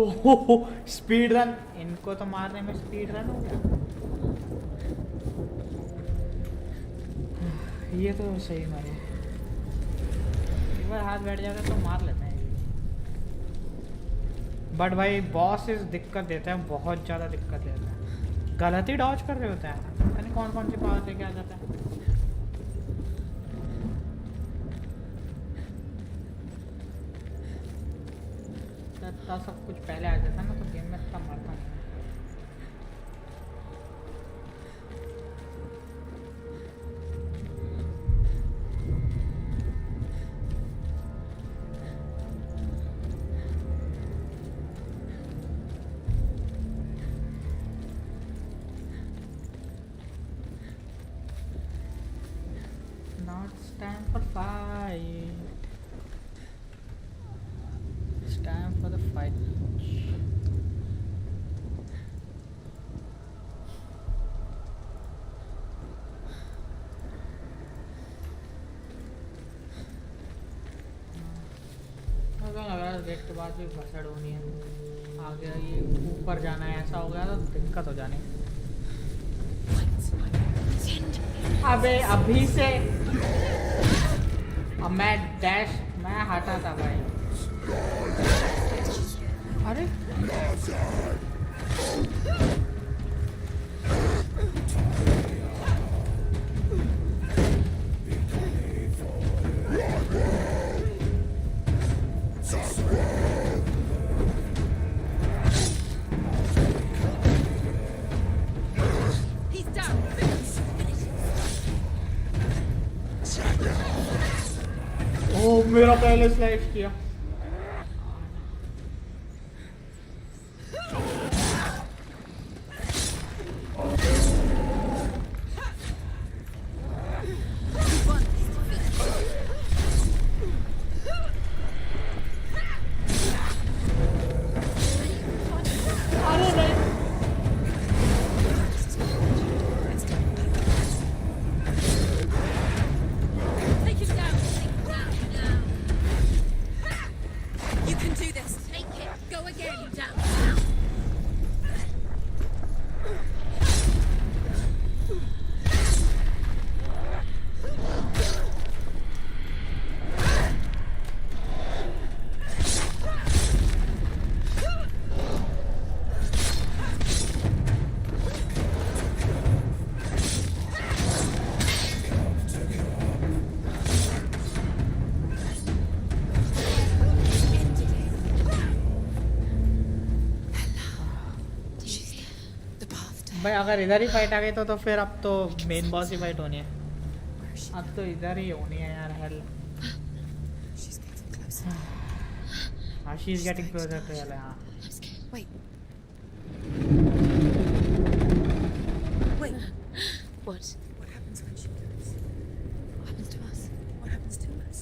ओहो speed run. इनको तो मारने में स्पीड रन हो गया. ये तो सही मारे. एक बार हाथ बैठ जाता तो मार लेते हैं. बट भाई बॉस इस दिक्कत देता है, बहुत ज़्यादा दिक्कत देता है. गलत ही डॉज कर रहे होते हैं. पता नहीं कौन कौन सी पावर लेके आ जाता है. सब कुछ पहले आ जाता ना तो गेम में इतना मरता नहीं. time for fight. It's time for the fight. मुझे लग रहा है गेट के बाद भी भसड़ होनी है आगे ये ऊपर जाना है ऐसा हो गया तो दिक्कत हो जानी अबे अभी से अब मैं डैश मैं हटा था भाई अरे ओ मेरा पहले स्लाइड किया भाई अगर इधर ही फाइट आ गई तो फिर अब तो मेन बॉस ही फाइट होनी है अब तो इधर ही होनी है यार हेल हाँ she is getting closer to hell हाँ Wait. What? What happens when she goes? What happens to us? What happens to us?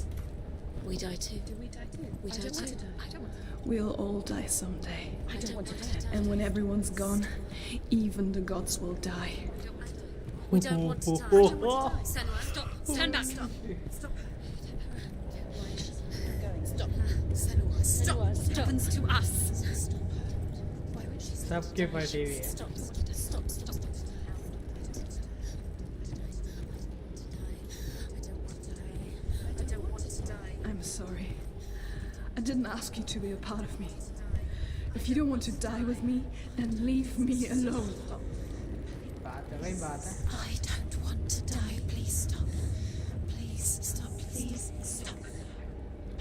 We die too. Do we die too? We die too. I don't want to. We'll all die someday. I don't want to die. And when everyone's gone, even the gods will die. We don't want to die. I don't want to die. Senua, stop. Stand back. Stop. Stop. Stop. Senua, stop. What happens to us? Stop. Why would she stop? सबके फटी हुई है Stop. Stop. Stop. I don't want to die. I'm sorry. I didn't ask you to be a part of me. If you don't want to die with me, then leave me alone. बात है भाई बात है I don't want to die. Please stop. Please stop. Please stop.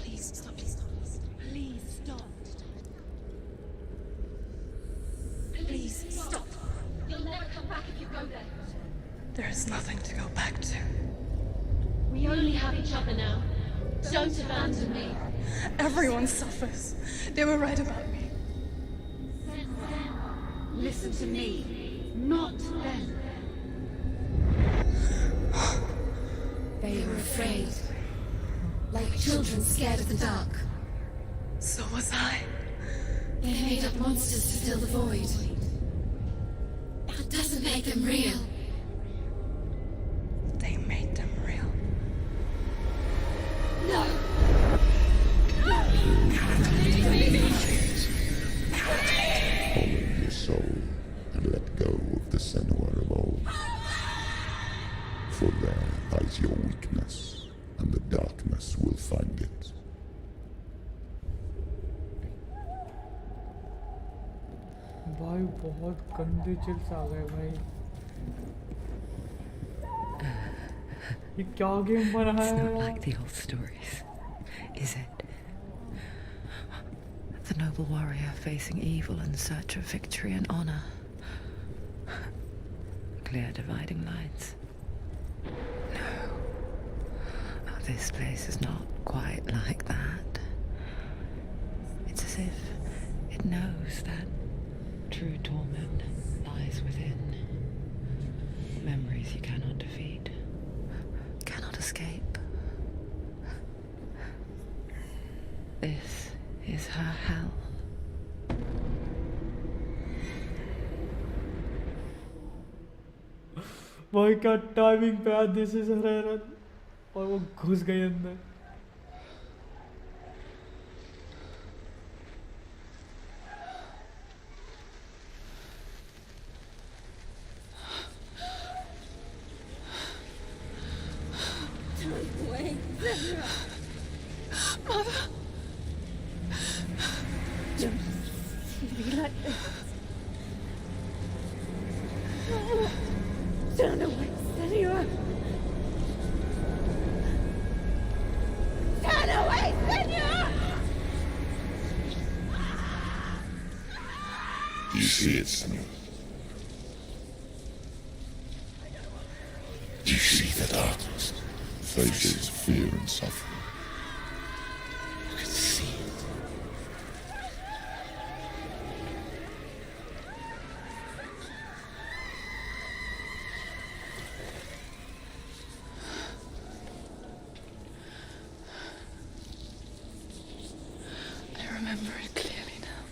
Please stop. Please stop. Please stop. Please stop. You'll never come back if you go there. There is nothing to go back to. We only have each other now. Don't abandon me. Everyone suffers. They were right about me. Listen to me, not them. They were afraid. Like children scared of the dark. So was I. They made up monsters to fill the void. That doesn't make them real. They made them real. No! Follow your soul and let go of the Senua of old. For there lies your weakness, and the darkness will find it. भाई बहुत गंदे chills आ गए भाई ये क्या game बना है It's not like the old stories, is it? The noble warrior facing evil in search of victory and honor. Clear dividing lines. No. Oh, this place is not quite like that. It's as if it knows that true torment lies within. Memories you cannot defeat, cannot escape. भाई क्या timing पे आज this is हैरान और वो घुस गए अंदर. Wait, Mother! don't be like this. Turn away, Senua. Turn away, Senua! Do you see it, Senua? Do you see the darkness? Faces fear and suffering. You can see it. I remember it clearly now.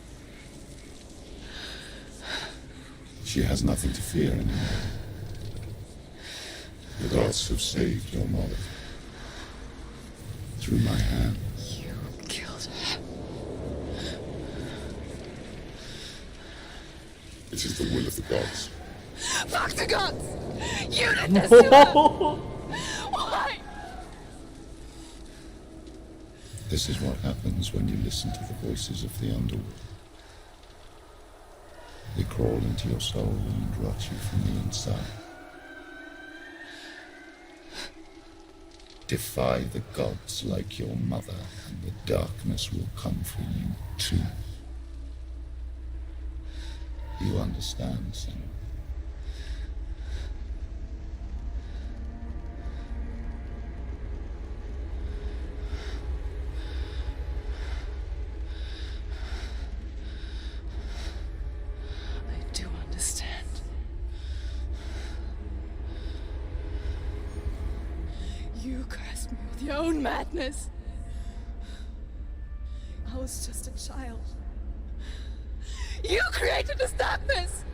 She has nothing to fear anymore. The gods have saved your mother. Through my hand. You killed her. It is the will of the gods. Fuck the gods! You did this to her! Why? This is what happens when you listen to the voices of the underworld. They crawl into your soul and rot you from the inside. Defy the gods like your mother, and the darkness will come for you too. You understand, Senua? I do understand. You cursed me with your own madness. I was just a child. You created this darkness!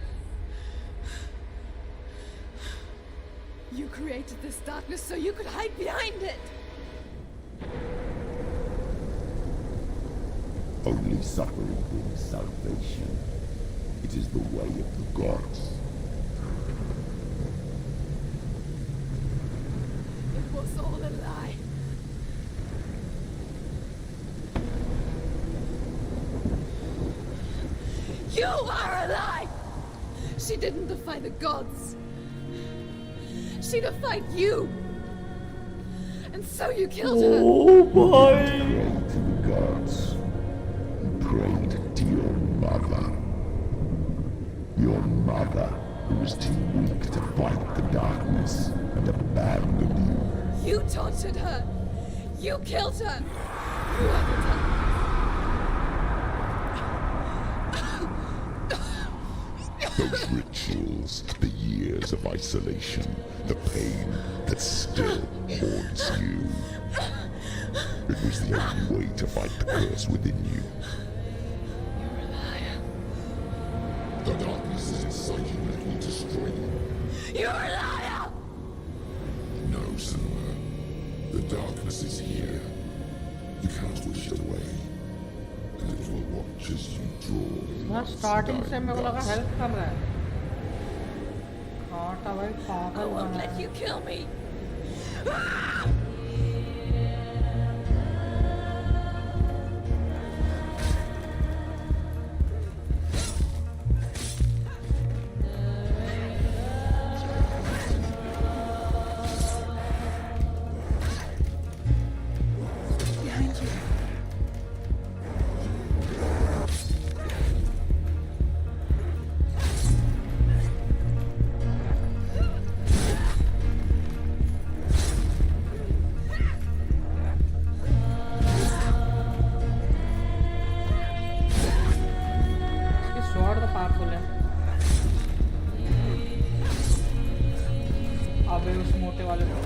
You created this darkness so you could hide behind it! Only suffering brings salvation. It is the way of the gods. It was all a lie. You are a lie! She didn't defy the gods. She defied you. And so you killed her. Oh boy. Prayed to the gods. You prayed to your mother. Your mother, who was too weak to fight the darkness and abandoned you. You tortured her. You killed her. You are the darkness. Those rituals, the years of isolation, the pain that still haunts you. It was the only way to fight the curse within you. You're a liar. The darkness is inside you, let me destroy you. You're a liar! No, Senua. The darkness is here. You cannot wish it away. And it will watch as you draw. हाँ starting से मेरे को लगा help कर रहा है. काटा भाई I पागल won't बना let है. you kill me. Behind you. इसकी स्वॉर्ड तो पावरफुल है. अबे उस मोटे वाले को.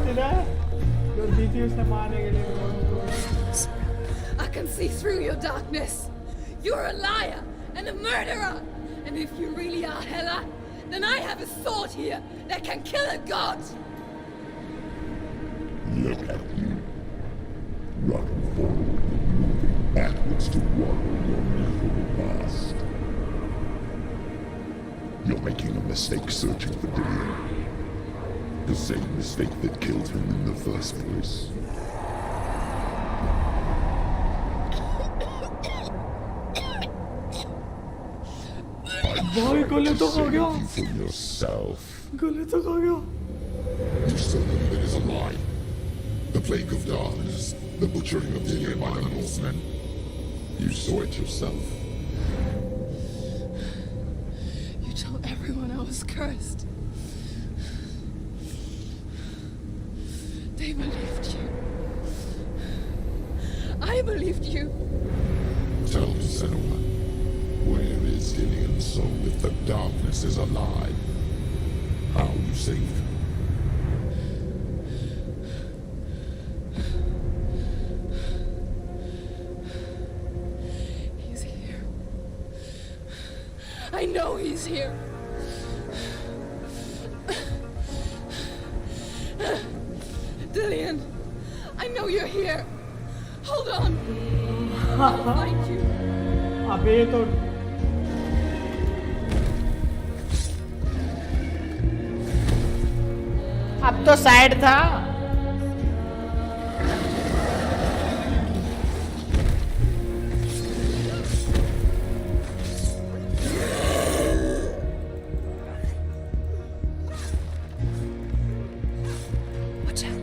थी ना जो दी थी उसने मारने के लिए I can see through your darkness. You're a liar and a murderer. And if you really are Hela, then I have a sword here that can kill a god. Look at you. Running forward, backwards to wallow your evil past. You're making a mistake searching for Dillion. The same mistake that killed him in the first place. भाई गले तो खा गया From yourself. गले तो खा गया You saw them that is a lie. The plague of darkness, the butchering of Dillion by the Northmen. You saw it yourself. You told everyone I was cursed. They believed you. I believed you. Tell me, Senua, where is Dillion's soul if the darkness is alive? How you saved him? He's here. I know he's here. Dillion, I know you're here. Hold on. I'll find you. अबे ये तो अब तो side था Watch out.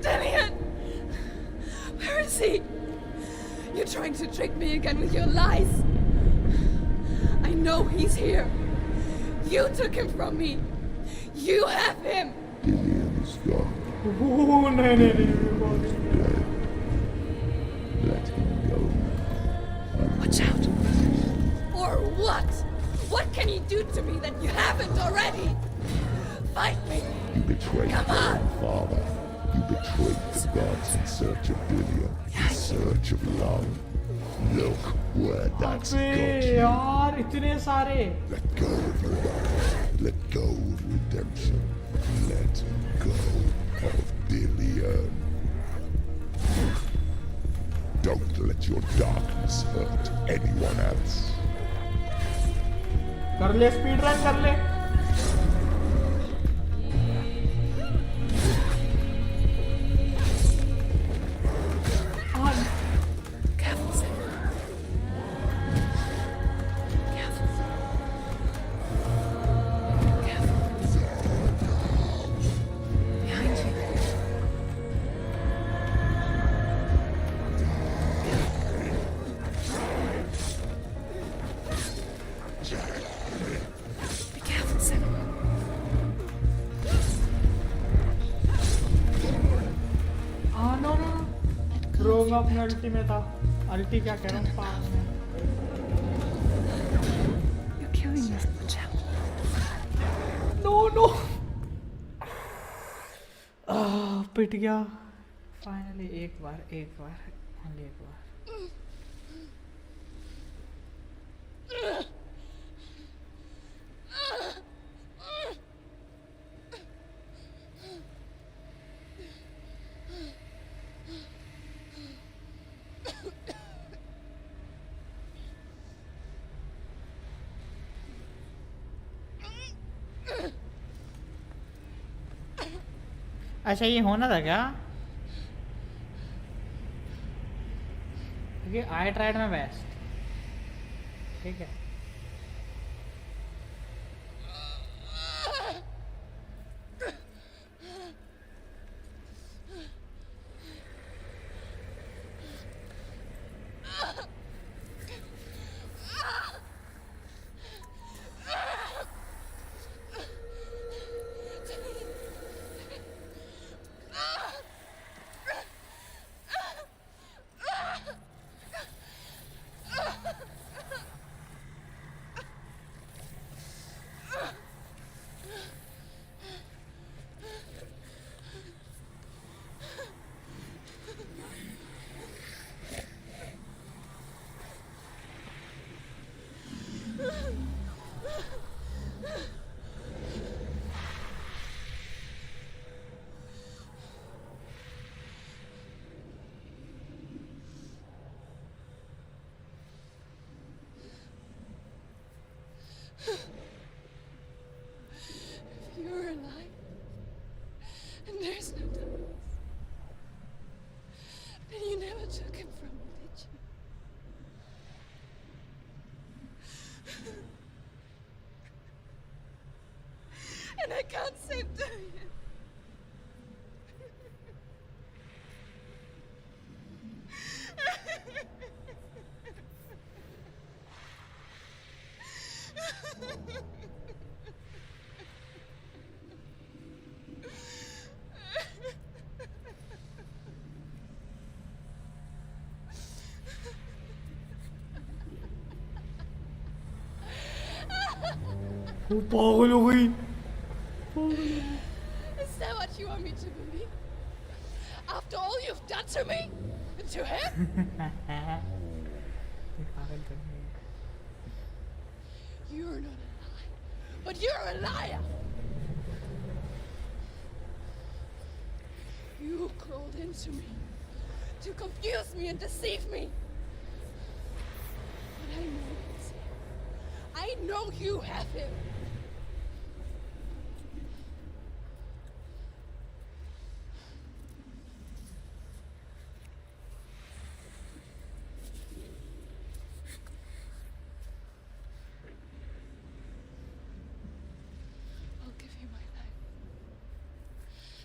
Dillion! Where is he? You're trying to trick me again with your lies. I know he's here. You took him from me. You have him. Dillion is gone. ओह नहीं नहीं नहीं Dead. Let him go now. Watch out. Or what? What can you do to me that you haven't already? Fight me. You betrayed Come your on. own father. You betrayed the gods in search of Dillion. In search of love. Look where that's अबे got you. यार इतने सारे Let go of your love. Let go of redemption. Let go of Dillion. Don't let your darkness hurt anyone else. कर ले speed run कर ले Careful, Senua. Careful. Careful. Behind you. Be careful, Senua. हाँ no no रोग अपने अल्टी में था अल्टी क्या कह रहा हूँ पास में You're killing us. Watch out. No no पिट गया फाइनली एक बार ओनली एक बार अच्छा ये होना था क्या क्योंकि आई ट्राइड माय बेस्ट ठीक है वो पागल हो गई. Is that what you want me to believe? After all you've done to me? And to him? ये पागल कर रही है. You're not a liar, but you're a liar! You crawled into me to confuse me and deceive me. But I know it's him. I know you have him. I'll give you my life.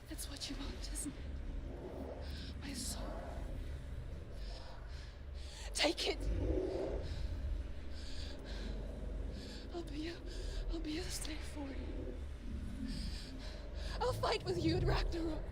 That's what you want, isn't it? My soul. Take it. I'll be a slave for you. I'll fight with you at Ragnarok.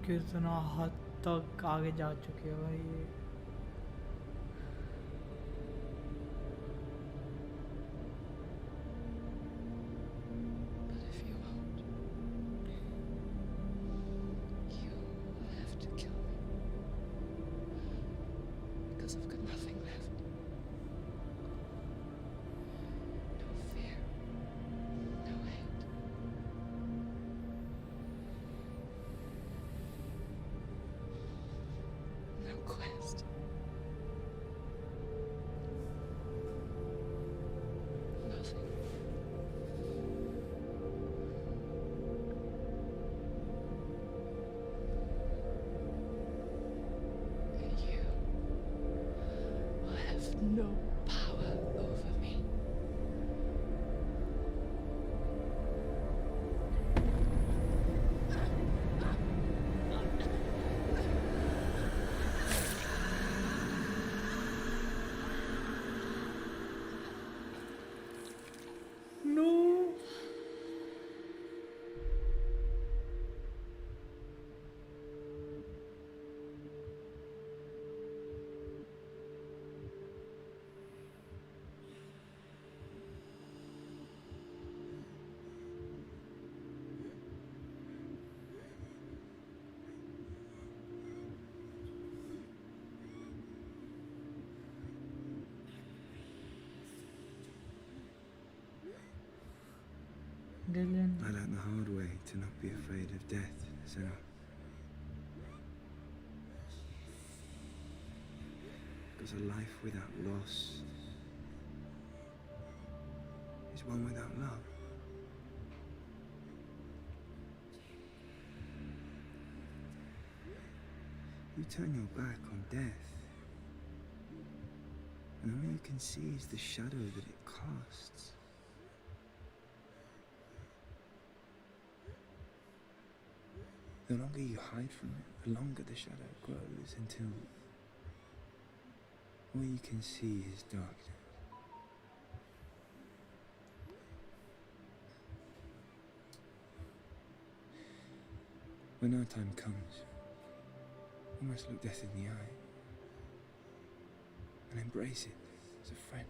कितना हद तक आगे जा चुके हैं भाई ये. But if you won't, you will have to kill me. Because I've got nothing left. No fear. No hate. No quest. Nothing. And you will have no power over me. No. Dylan. I learned the hard way to not be afraid of death, Senua. Because a life without loss is one without love. You turn your back on death, and all you can see is the shadow that it casts. The longer you hide from it, the longer the shadow grows until all you can see is darkness. When our time comes, we must look death in the eye and embrace it as a friend.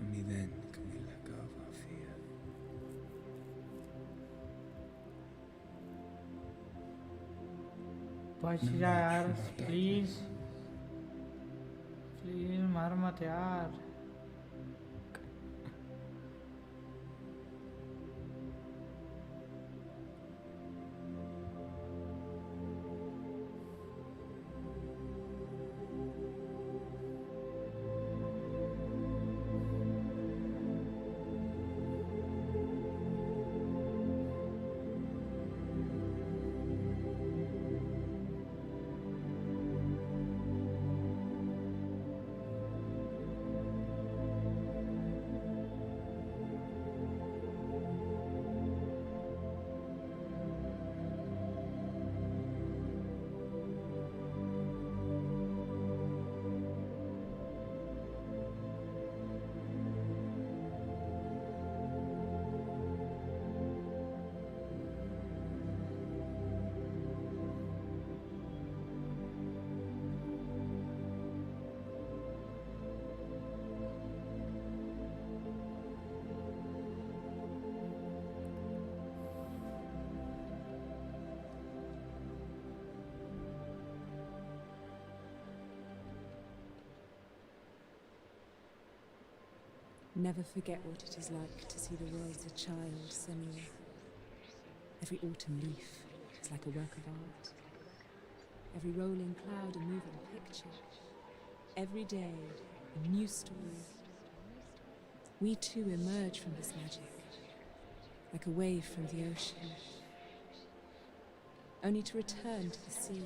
Only then can we let go of our fear. बच जा यार please. Please मार मत यार. Never forget what it is like to see the world as a child, Senua. Every autumn leaf is like a work of art. Every rolling cloud a moving picture. Every day a new story. We too emerge from this magic, like a wave from the ocean, only to return to the sea.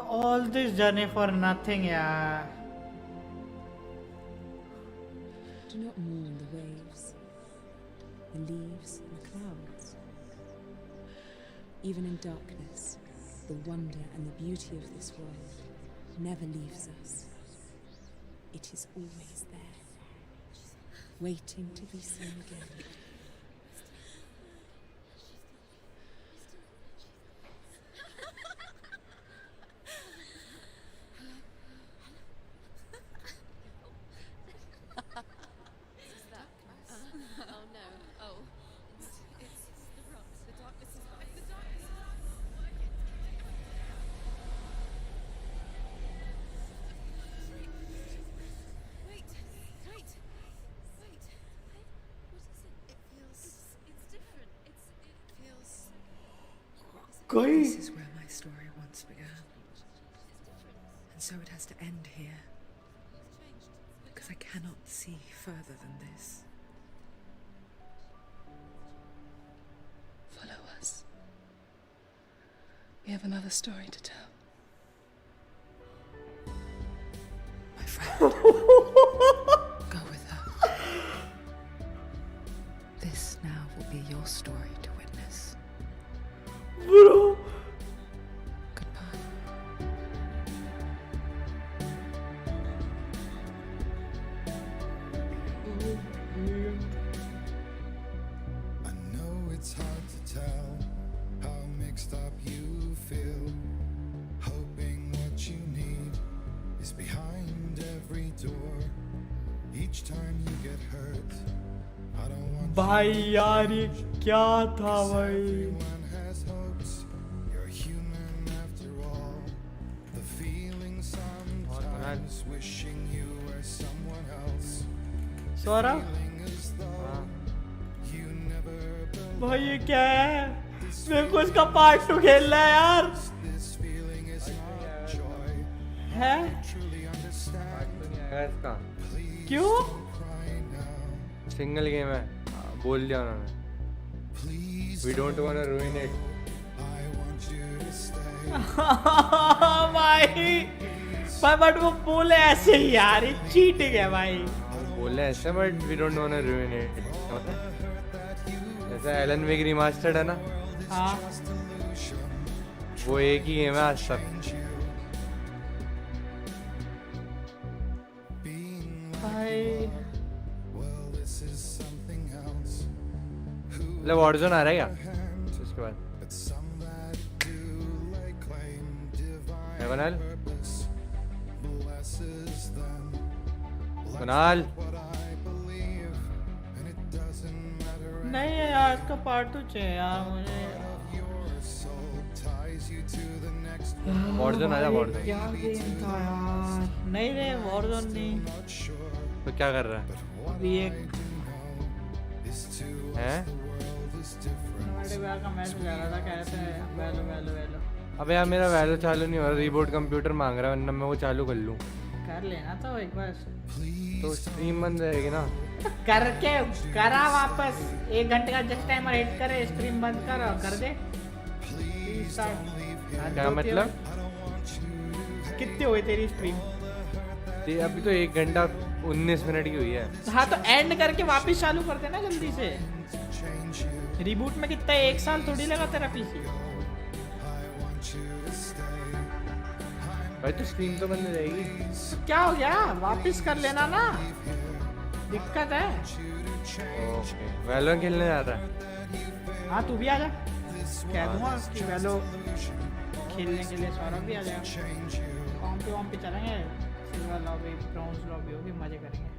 All this journey for nothing, yeah. Do not mourn the waves, the leaves and the clouds. Even in darkness, the wonder and the beauty of this world never leaves us. It is always there, waiting to be seen again. This is where my story once began. And so it has to end here. Because I cannot see further than this. Follow us. We have another story to tell. My friend. Go with her. This now will be your story to witness. Bro. Goodbye. I know it's hard to tell how mixed up you feel. Hoping what you need is behind every door. Each time you get hurt, I don't want भाई यार ये क्या था भाई? everyone has hopes. You're human after all. The feeling sometimes wishing you were someone else. Saurabh Feeling as though you never belonged. भाई ये क्या है? मेरे को इसका पार्ट 2 खेलना है यार. This feeling is not joy. है? Truly understand. तो नहीं आएगा इसका क्यों? Cry now. सिंगल गेम है बोल दिया उन्होंने Please we don't want to ruin it I want you to stay. भाई बट वो बोले ऐसे ही यार, ये चीटिंग है भाई. बोले ऐसे but we don't want to ruin it जैसे एलन वेग रिमास्टर्ड है ना हाँ. वो एक ही गेम है आज तक भाई Well, this is something else. मतलब वॉरज़ोन आ रहा है क्या उसके बाद But some that do lay claim divine Kunal purpose blesses them. Kunal What I believe, and it doesn't matter. नहीं है यार, इसका पार्ट 2 चाहिए यार मुझे. Your soul ties you to the next Warzone आजा भाई, वॉरज़ोन क्या गेम था यार. नहीं रे वॉरज़ोन नहीं. not sure. तो क्या कर रहा है अभी एक Is to हैं world is different. हमारे बार का मैच जा रहा था, कहते हैं वैलो वैलो वैलो अबे यार मेरा वैल्यू चालू नहीं हो रहा रीबूट कंप्यूटर मांग रहा है वरना मैं वो चालू कर लूँ कर लेना तो एक बार. तो स्ट्रीम बंद रहेगी ना करके करा वापस 1 घंटे का जस्ट टाइमर हिट करे, स्ट्रीम बंद कर और कर दे. क्या मतलब कितनी हुई तेरी स्ट्रीम? अभी तो 1 घंटा 19 मिनट की हुई है हाँ तो एंड करके वापस चालू कर देना जल्दी से. रिबूट में कितना 1 साल थोड़ी लगा तेरा पीसी. भाई तो स्ट्रीम तो बंद रहेगी क्या हो गया, वापस कर लेना ना, दिक्कत है. ओके वैलो खेलने जा रहा है हाँ तू भी आजा, कह दूंगा कि वैलो खेलने के लिए सौरभ भी आ जाएगा। change you. कॉम पे चलेंगे, सिल्वर लॉबी ब्रॉन्ज लॉबी होगी, मजे करेंगे।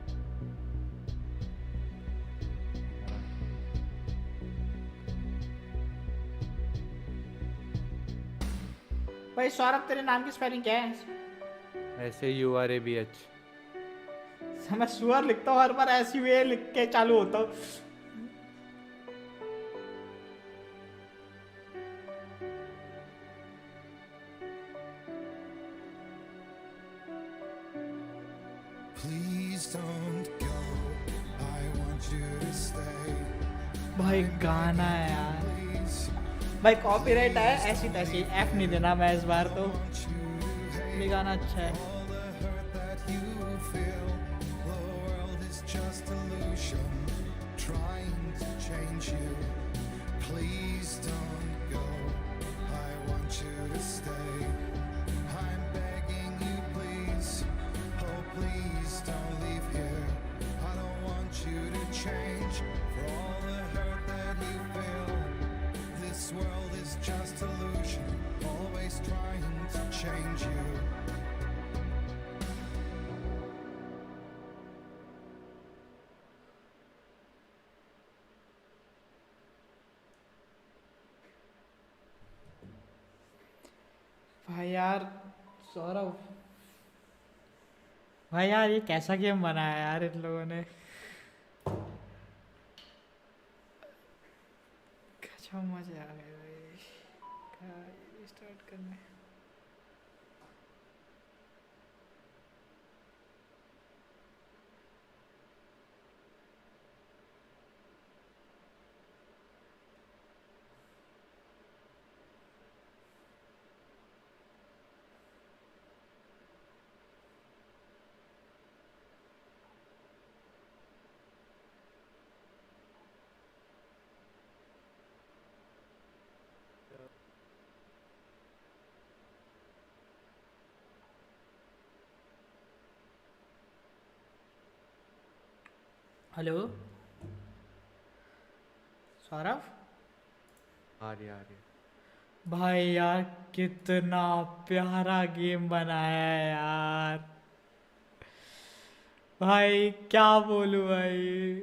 भाई सौरभ तेरे नाम की स्पेलिंग क्या है? SAURABH। मैं सुअर लिखता हूँ हर बार, ऐसी वे लिख के चालू होता हूँ। Please don't go. I want you to stay. भाई गाना है यार, Please, भाई कॉपीराइट है ऐसी तैसी, एफ नहीं देना मैं इस बार तो। ये गाना अच्छा है। all the hurt that you feel. The world is just illusion, trying to change you. Please don't go. I want you to stay. I'm begging you, please. Oh, please don't leave here. I don't want you to change for all the hurt that you feel. This world is just illusion, always trying to change you. भाई यार सौरभ, भाई यार ये कैसा game बनाया यार इन लोगों ने, गजब मजे आ गए भाई। स्टार्ट करने हेलो सौरभ। आ रही भाई यार कितना प्यारा गेम बनाया है यार, भाई क्या बोलूं भाई,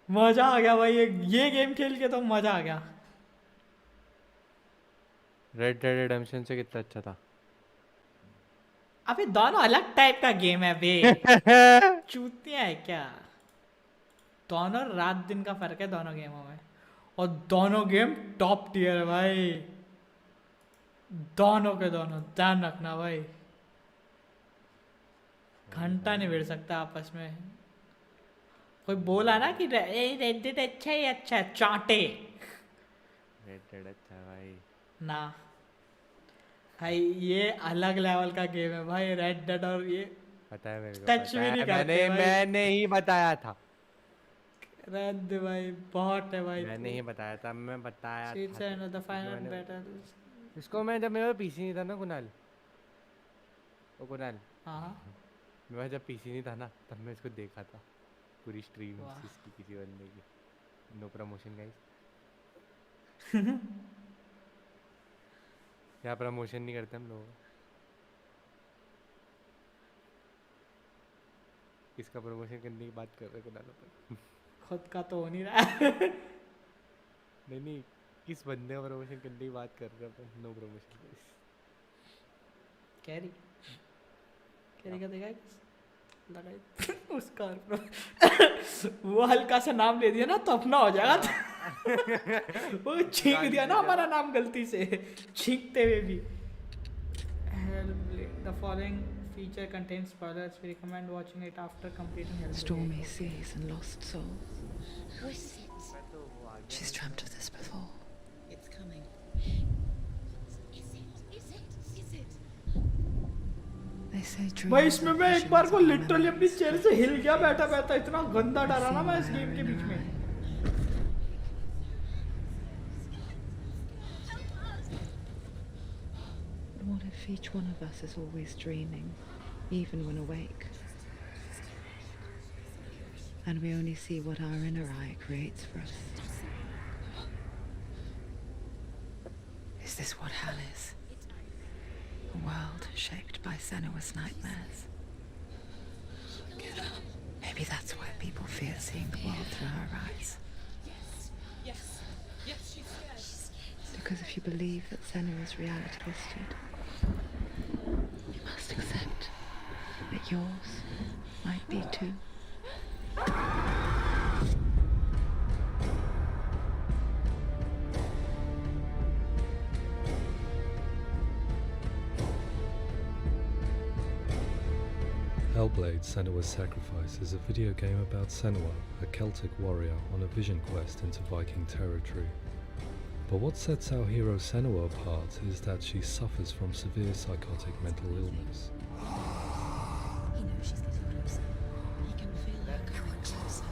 मजा आ गया भाई। ये गेम खेल के तो मजा आ गया। रेड डेड रिडेम्पशन से कितना अच्छा था। अबे दोनों अलग टाइप का गेम है बे। चूतिया है क्या? दोनों रात दिन का फर्क है दोनों गेमों में, और दोनों गेम टॉप टियर है भाई, दोनों के दोनों, ध्यान रखना भाई। घंटा नहीं भिड़ सकता आपस में। कोई बोला ना कि रेड डेड अच्छा ही अच्छा है, चाटे। रेड डेड अच्छा है भाई ना भाई, ये अलग लेवल का गेम है भाई, रेड डेड। और ये पता है मेरे को, टच पता भी है, नहीं करते भाई। मैंने ही बताया था। रेड भाई बहुत है भाई। मैंने ही बताया था, मैं बताया Streets था। and the final मैंने- battles। इसको मैं, जब मेरे पास पीसी नहीं था ना कुणाल, ओ कुणाल, हाँ मेरे पास जब पीसी नहीं था ना, तब मैं इसको देखा था पूरी स्ट्रीम वाह। इसकी, किसी बंदे की। No promotion guys. क्या प्रमोशन नहीं करते हम लोग। किसका प्रमोशन करने की बात कर रहे हो कुणाल अपन? खुद का तो हो नहीं रहा है। नहीं, किस बंदे का प्रमोशन करने की बात कर रहे हो अपन? No promotion guys. कैरी का देखा है लगाई उसका वो हल्का सा नाम ले दिया ना तो अपना हो जाएगा। वो छींक दिया ना हमारा नाम गलती से, छींकते हुए भी। The following feature contains spoilers. We recommend watching it after completing Hellblade. Stormy seas and lost souls. Was it? She's dreamt of this before. It's coming. Is it? They say dreams भाई इसमें are मैं एक बार को visions of literally अपनी memories. Chair से हिल गया बैठा बैठा, इतना गंदा डरा ना मैं इस Seen गेम के बीच में। But what if each one of us is always dreaming, even when awake? And we only see what our inner eye creates for us. Is Is this what hell is? A world shaped by Senua's nightmares. Maybe that's why people fear seeing the world through her eyes. Because if you believe that Senua's reality is twisted, you must accept that yours might be too. Hellblade: Senua's Sacrifice is a video game about Senua, a Celtic warrior on a vision quest into Viking territory. But what sets our hero Senua apart is that she suffers from severe psychotic mental illness. He knows she's getting closer. He can feel her coming closer.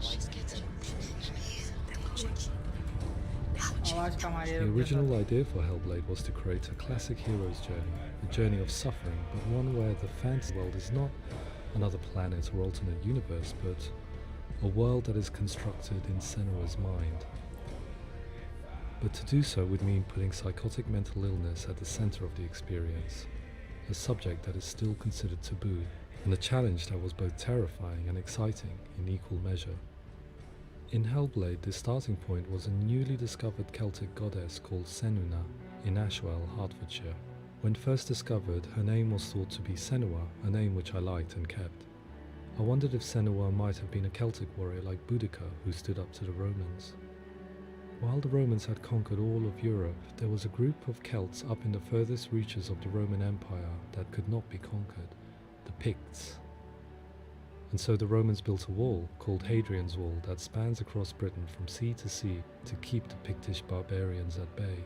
She's getting closer. आवाज कम आ रही है। The original idea for Hellblade was to create a classic hero's journey, a journey of suffering, but one where the fantasy world is not another planet or alternate universe, but a world that is constructed in Senua's mind. But to do so would mean putting psychotic mental illness at the center of the experience, a subject that is still considered taboo, and a challenge that was both terrifying and exciting in equal measure. In Hellblade, the starting point was a newly discovered Celtic goddess called Senua in Ashwell, Hertfordshire. When first discovered, her name was thought to be Senua, a name which I liked and kept. I wondered if Senua might have been a Celtic warrior like Boudica who stood up to the Romans. While the Romans had conquered all of Europe, there was a group of Celts up in the furthest reaches of the Roman Empire that could not be conquered, the Picts. And so the Romans built a wall, called Hadrian's Wall, that spans across Britain from sea to sea to keep the Pictish barbarians at bay.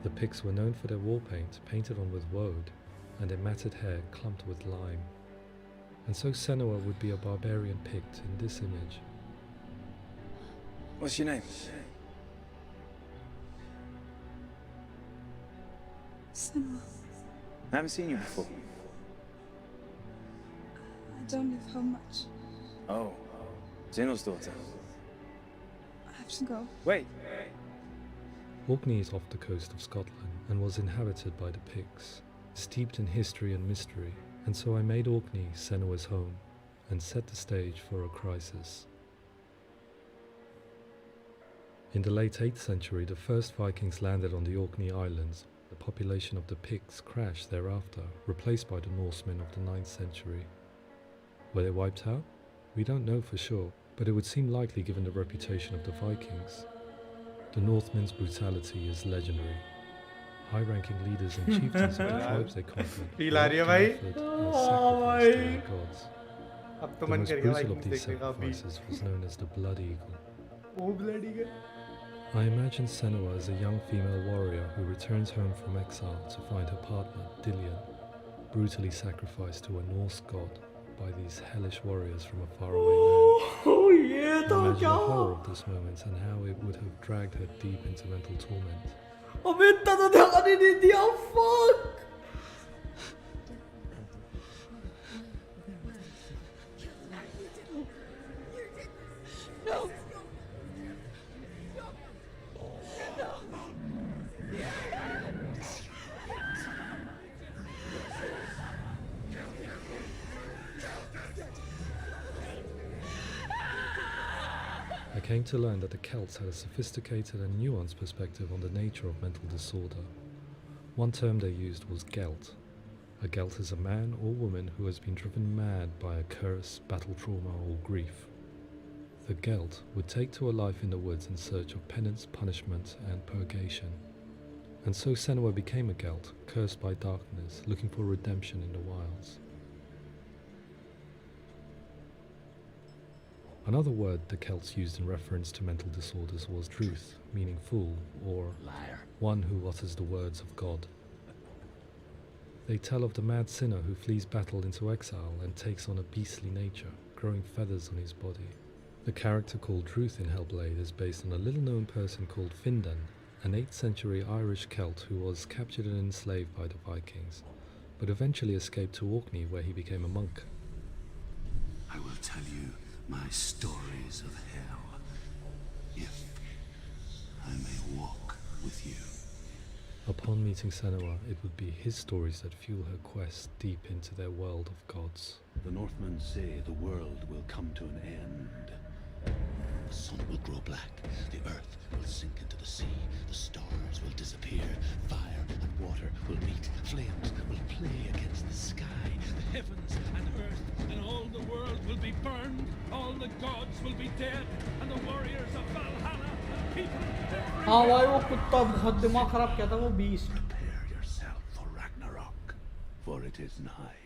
The Picts were known for their war paint, painted on with woad, and their matted hair clumped with lime. And so Senua would be a barbarian Pict in this image. What's your name? Senua. I haven't seen you before. I don't live home much. Oh, Zeno's daughter. I have to go. Wait. Orkney is off the coast of Scotland and was inhabited by the Picts, steeped in history and mystery, and so I made Orkney Senua's home and set the stage for a crisis. In the late 8th century, the first Vikings landed on the Orkney Islands. The population of the Picts crashed thereafter, replaced by the Norsemen of the 9th century. Were they wiped out? We don't know for sure, but it would seem likely given the reputation of the Vikings. The Northmen's brutality is legendary. High-ranking leaders and chieftains of the tribes they conquered sacrificed to their gods. The most brutal of these sacrifices was known as the Blood Eagle. I imagine Senua as a young female warrior who returns home from exile to find her partner, Dillion, brutally sacrificed to a Norse god by these hellish warriors from a faraway land. Imagine the horror of this moment and how it would have dragged her deep into mental torment. Fuck! No. I came to learn that the Celts had a sophisticated and nuanced perspective on the nature of mental disorder. One term they used was gelt. A gelt is a man or woman who has been driven mad by a curse, battle trauma, or grief. The gelt would take to a life in the woods in search of penance, punishment, and purgation. And so Senua became a gelt, cursed by darkness, looking for redemption in the wilds. Another word the Celts used in reference to mental disorders was truth, meaning fool, or liar, one who utters the words of God. They tell of the mad sinner who flees battle into exile and takes on a beastly nature, growing feathers on his body. The character called Truth in Hellblade is based on a little-known person called Findan, an 8th century Irish Celt who was captured and enslaved by the Vikings, but eventually escaped to Orkney where he became a monk. I will tell you my stories of hell, if I may walk with you. Upon meeting Senua, it would be his stories that fuel her quest deep into their world of gods. The Northmen say the world will come to an end. The sun will grow black, the earth will sink into the sea, the stars will disappear, fire and water will meet, flames will play against the sky, the heavens and earth and all the world will be burned, all the gods will be dead, and the warriors of Valhalla and people हाँ भाई वो कुत्ता बहुत दिमाग खराब किया था वो beast. Prepare yourself for Ragnarok, for it is nigh.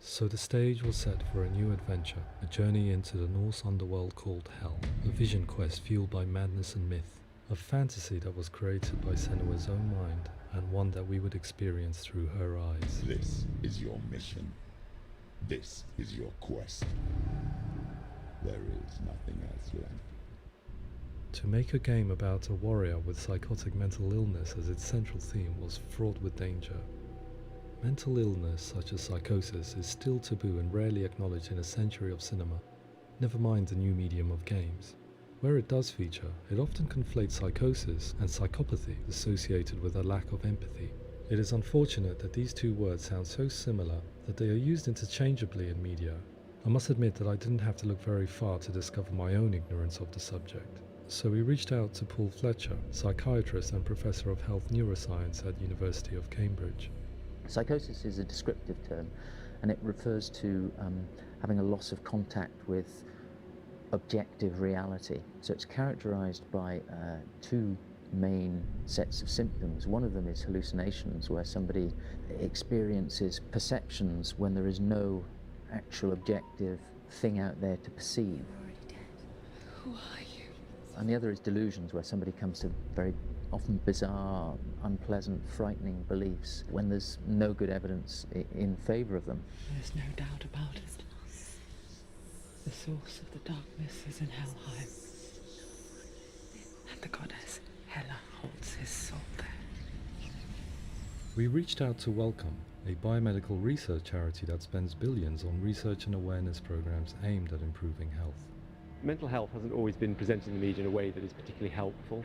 So the stage was set for a new adventure, a journey into the Norse underworld called Hell, a vision quest fueled by madness and myth, a fantasy that was created by Senua's own mind, and one that we would experience through her eyes. This is your mission. This is your quest. There is nothing else left. To make a game about a warrior with psychotic mental illness as its central theme was fraught with danger. Mental illness such as psychosis is still taboo and rarely acknowledged in a century of cinema, never mind the new medium of games. Where it does feature, it often conflates psychosis and psychopathy associated with a lack of empathy. It is unfortunate that these two words sound so similar that they are used interchangeably in media. I must admit that I didn't have to look very far to discover my own ignorance of the subject. So we reached out to Paul Fletcher, psychiatrist and professor of health neuroscience at University of Cambridge. Psychosis is a descriptive term, and it refers to having a loss of contact with objective reality. So it's characterized by two main sets of symptoms. One of them is hallucinations, where somebody experiences perceptions when there is no actual objective thing out there to perceive. Who are you? And the other is delusions, where somebody comes to very often bizarre, unpleasant, frightening beliefs when there's no good evidence in favour of them. There's no doubt about it. The source of the darkness is in Helheim. And the goddess Hela holds his soul there. We reached out to Welcome, a biomedical research charity that spends billions on research and awareness programs aimed at improving health. Mental health hasn't always been presented in the media in a way that is particularly helpful.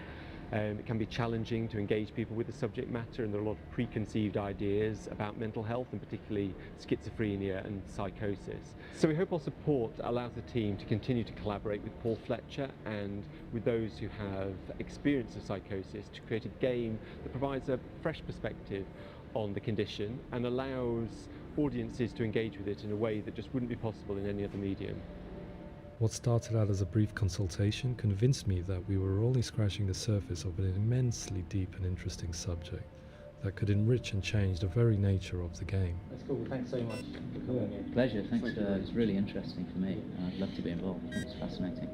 It can be challenging to engage people with the subject matter, and there are a lot of preconceived ideas about mental health, and particularly schizophrenia and psychosis. So we hope our support allows the team to continue to collaborate with Paul Fletcher and with those who have experience of psychosis to create a game that provides a fresh perspective on the condition and allows audiences to engage with it in a way that just wouldn't be possible in any other medium. What started out as a brief consultation convinced me that we were only scratching the surface of an immensely deep and interesting subject that could enrich and change the very nature of the game. That's cool, thanks so much for coming in. Pleasure, thanks. It's really interesting for me. I'd love to be involved. It's fascinating.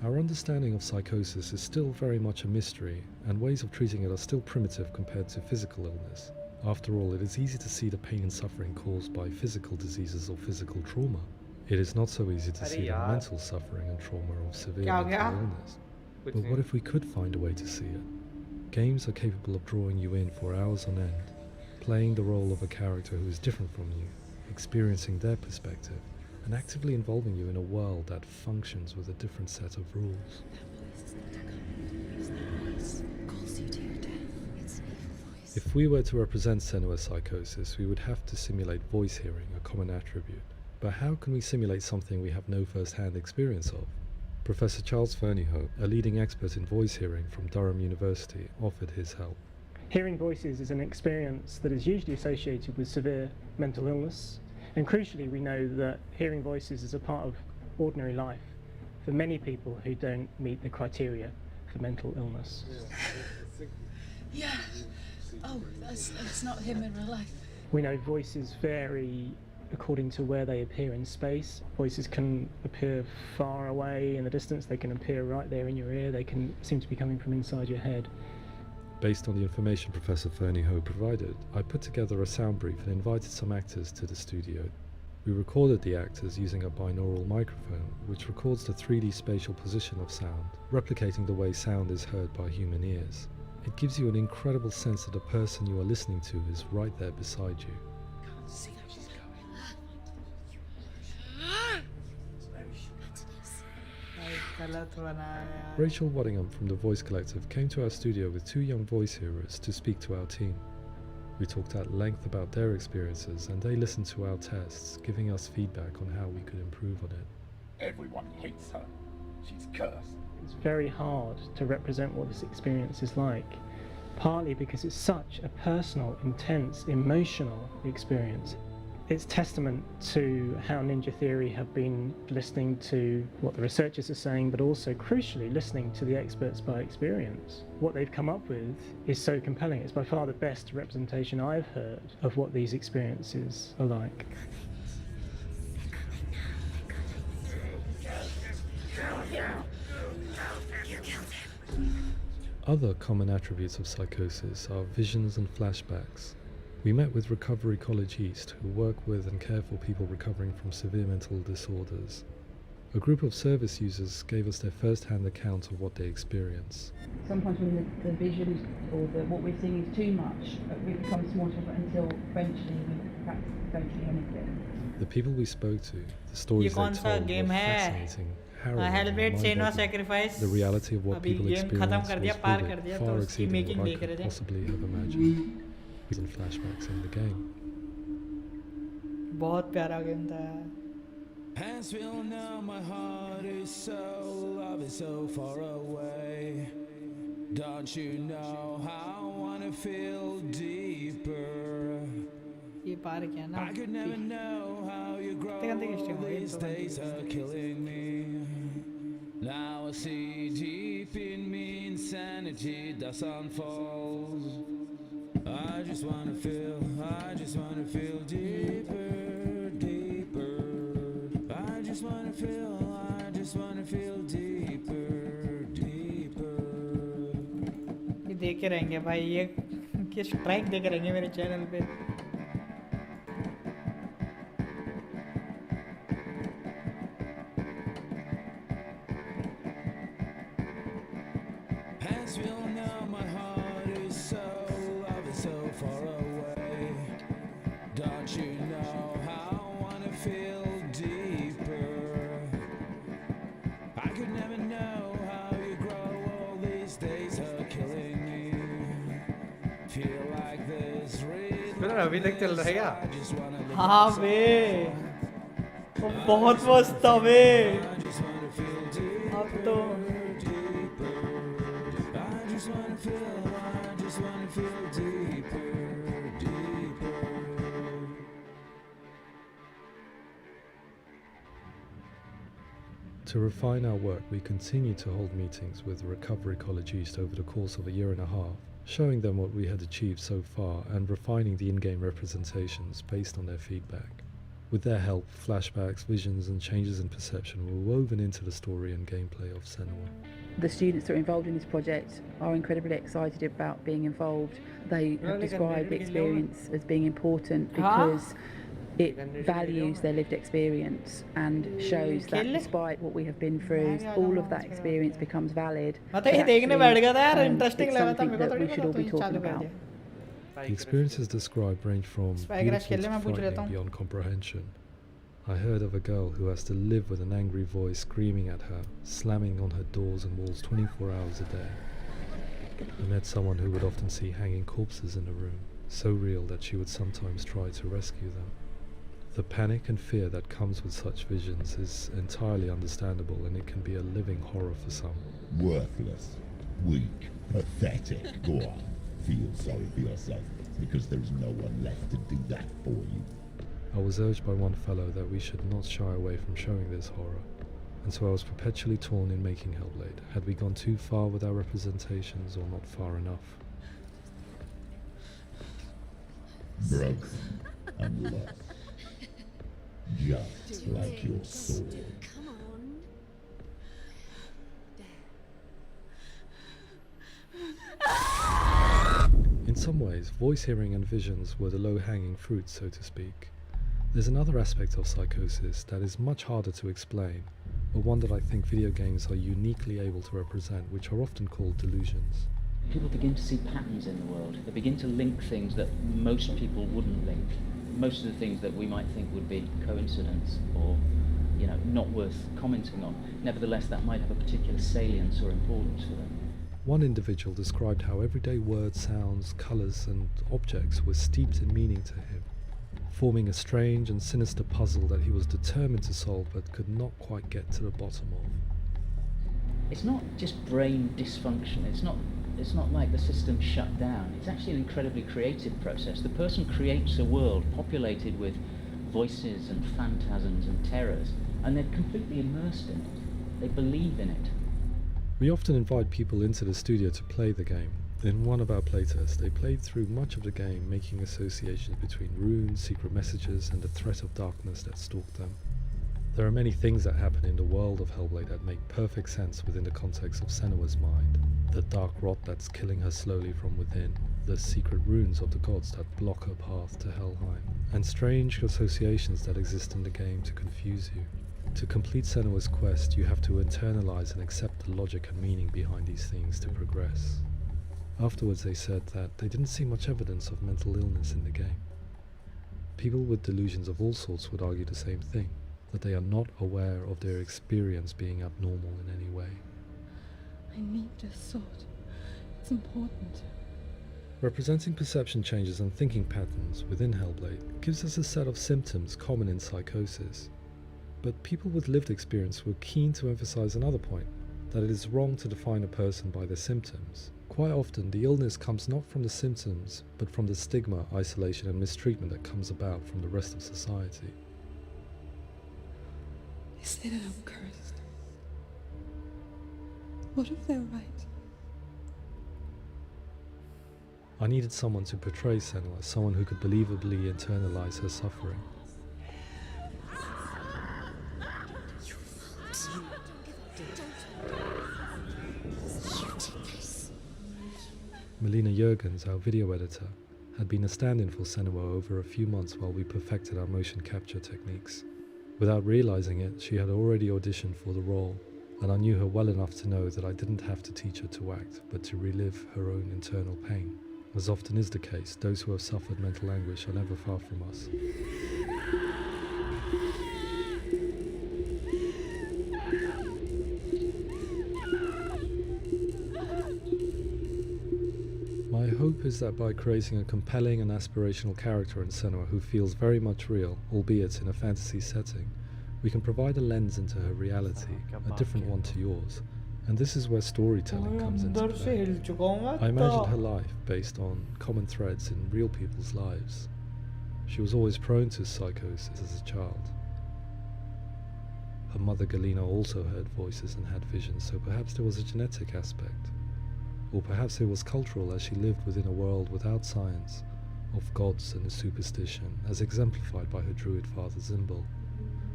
Our understanding of psychosis is still very much a mystery, and ways of treating it are still primitive compared to physical illness. After all, it is easy to see the pain and suffering caused by physical diseases or physical trauma. It is not so easy to see the mental suffering and trauma of severe mental illness. But what if we could find a way to see it? Games are capable of drawing you in for hours on end, playing the role of a character who is different from you, experiencing their perspective, and actively involving you in a world that functions with a different set of rules. If we were to represent Senua's psychosis, we would have to simulate voice hearing, a common attribute. But how can we simulate something we have no first-hand experience of? Professor Charles Fernyhough, a leading expert in voice hearing from Durham University, offered his help. Hearing voices is an experience that is usually associated with severe mental illness, and crucially we know that hearing voices is a part of ordinary life for many people who don't meet the criteria for mental illness. Yeah. Oh, that's not him in real life. We know voices vary according to where they appear in space. Voices can appear far away in the distance, they can appear right there in your ear, they can seem to be coming from inside your head. Based on the information Professor Fernyhough provided, I put together a sound brief and invited some actors to the studio. We recorded the actors using a binaural microphone, which records the 3D spatial position of sound, replicating the way sound is heard by human ears. It gives you an incredible sense that the person you are listening to is right there beside you. Can't see that she's going. गलत बनाया यार. Rachel Waddingham from the Voice Collective came to our studio with 2 young voice hearers to speak to our team. We talked at length about their experiences and they listened to our tests, giving us feedback on how we could improve on it. Everyone hates her. She's cursed. It's very hard to represent what this experience is like, partly because it's such a personal, intense, emotional experience. It's testament to how Ninja Theory have been listening to what the researchers are saying, but also, crucially, listening to the experts by experience. What they've come up with is so compelling. It's by far the best representation I've heard of what these experiences are like. Other common attributes of psychosis are visions and flashbacks. We met with Recovery College East, who work with and care for people recovering from severe mental disorders. A group of service users gave us their first-hand account of what they experience. Sometimes when the visions or what we're seeing is too much, we become small until eventually we practice don't see anything. The people we spoke to, the stories they told were fascinating, harrowing, Hellblade and Senua mind-boggling. Sacrifice. The reality of what people experience was vivid, far exceeding what I could possibly have imagined. And flashbacks in the game. बहुत प्यारा game था यार. Hands feel now, my heart is so, love is so far away. Don't you know how I wanna feel deeper? ये पार किया ना. I could never know how you grow. These days are killing me. Now I see deep in me insanity does unfold. I just wanna feel deeper, deeper. I just wanna feel deeper, deeper. ये देखे रहेंगे भाई, ये किस strike देखे रहेंगे मेरे channel पे. Hands feel now, my heart is so, love is so far away. Don't you know how I wanna feel deeper? I could never know how you grow, all these days are killing me. Feel like this, read अभी तक चल रहा है क्या? हाँ बे, वो बहुत मस्त था बे. अब तो I just wanna feel deeper, deeper. To refine our work, we continue to hold meetings with Recovery College East over the course of a year and a half, showing them what we had achieved so far and refining the in-game representations based on their feedback. With their help, flashbacks, visions and changes in perception were woven into the story and gameplay of Senua. The students that are involved in this project are incredibly excited about being involved. They have described the experience as being important because it values their lived experience and shows that despite what we have been through, all of that experience becomes valid. But actually, it's something that we should all be talking about. The experiences described range from beautiful to frightening beyond comprehension. I heard of a girl who has to live with an angry voice screaming at her, slamming on her doors and walls 24 hours a day. I met someone who would often see hanging corpses in a room, so real that she would sometimes try to rescue them. The panic and fear that comes with such visions is entirely understandable, and it can be a living horror for some. Worthless, weak, pathetic. Go on, feel sorry for yourself, because there's no one left to do that for you. I was urged by one fellow that we should not shy away from showing this horror, and so I was perpetually torn in making Hellblade. Had we gone too far with our representations or not far enough? Broken and lost. Just like your sword. Come on. In some ways, voice hearing and visions were the low-hanging fruit, so to speak. There's another aspect of psychosis that is much harder to explain, but one that I think video games are uniquely able to represent, which are often called delusions. People begin to see patterns in the world. They begin to link things that most people wouldn't link. Most of the things that we might think would be coincidence or not worth commenting on. Nevertheless, that might have a particular salience or importance for them. One individual described how everyday words, sounds, colours and objects were steeped in meaning to him, forming a strange and sinister puzzle that he was determined to solve but could not quite get to the bottom of. It's not just brain dysfunction, it's not like the system shut down. It's actually an incredibly creative process. The person creates a world populated with voices and phantasms and terrors, and they're completely immersed in it. They believe in it. We often invite people into the studio to play the game. In one of our playtests, they played through much of the game, making associations between runes, secret messages, and the threat of darkness that stalked them. There are many things that happen in the world of Hellblade that make perfect sense within the context of Senua's mind. The dark rot that's killing her slowly from within, the secret runes of the gods that block her path to Helheim, and strange associations that exist in the game to confuse you. To complete Senua's quest, you have to internalize and accept the logic and meaning behind these things to progress. Afterwards they said that they didn't see much evidence of mental illness in the game. People with delusions of all sorts would argue the same thing, that they are not aware of their experience being abnormal in any way. I need this sword. It's important. Representing perception changes and thinking patterns within Hellblade gives us a set of symptoms common in psychosis. But people with lived experience were keen to emphasize another point, that it is wrong to define a person by their symptoms. Quite often, the illness comes not from the symptoms, but from the stigma, isolation and mistreatment that comes about from the rest of society. They say that I'm cursed. What if they're right? I needed someone to portray Senua, someone who could believably internalize her suffering. Melina Jurgens, our video editor, had been a stand-in for Senua over a few months while we perfected our motion capture techniques. Without realizing it, she had already auditioned for the role, and I knew her well enough to know that I didn't have to teach her to act, but to relive her own internal pain. As often is the case, those who have suffered mental anguish are never far from us. My hope is that by creating a compelling and aspirational character in Senua who feels very much real, albeit in a fantasy setting, we can provide a lens into her reality, a different one to yours. And this is where storytelling comes into play. I imagined her life based on common threads in real people's lives. She was always prone to psychosis as a child. Her mother Galina also heard voices and had visions, so perhaps there was a genetic aspect. Or perhaps it was cultural, as she lived within a world without science, of gods and a superstition, as exemplified by her druid father Zimbel.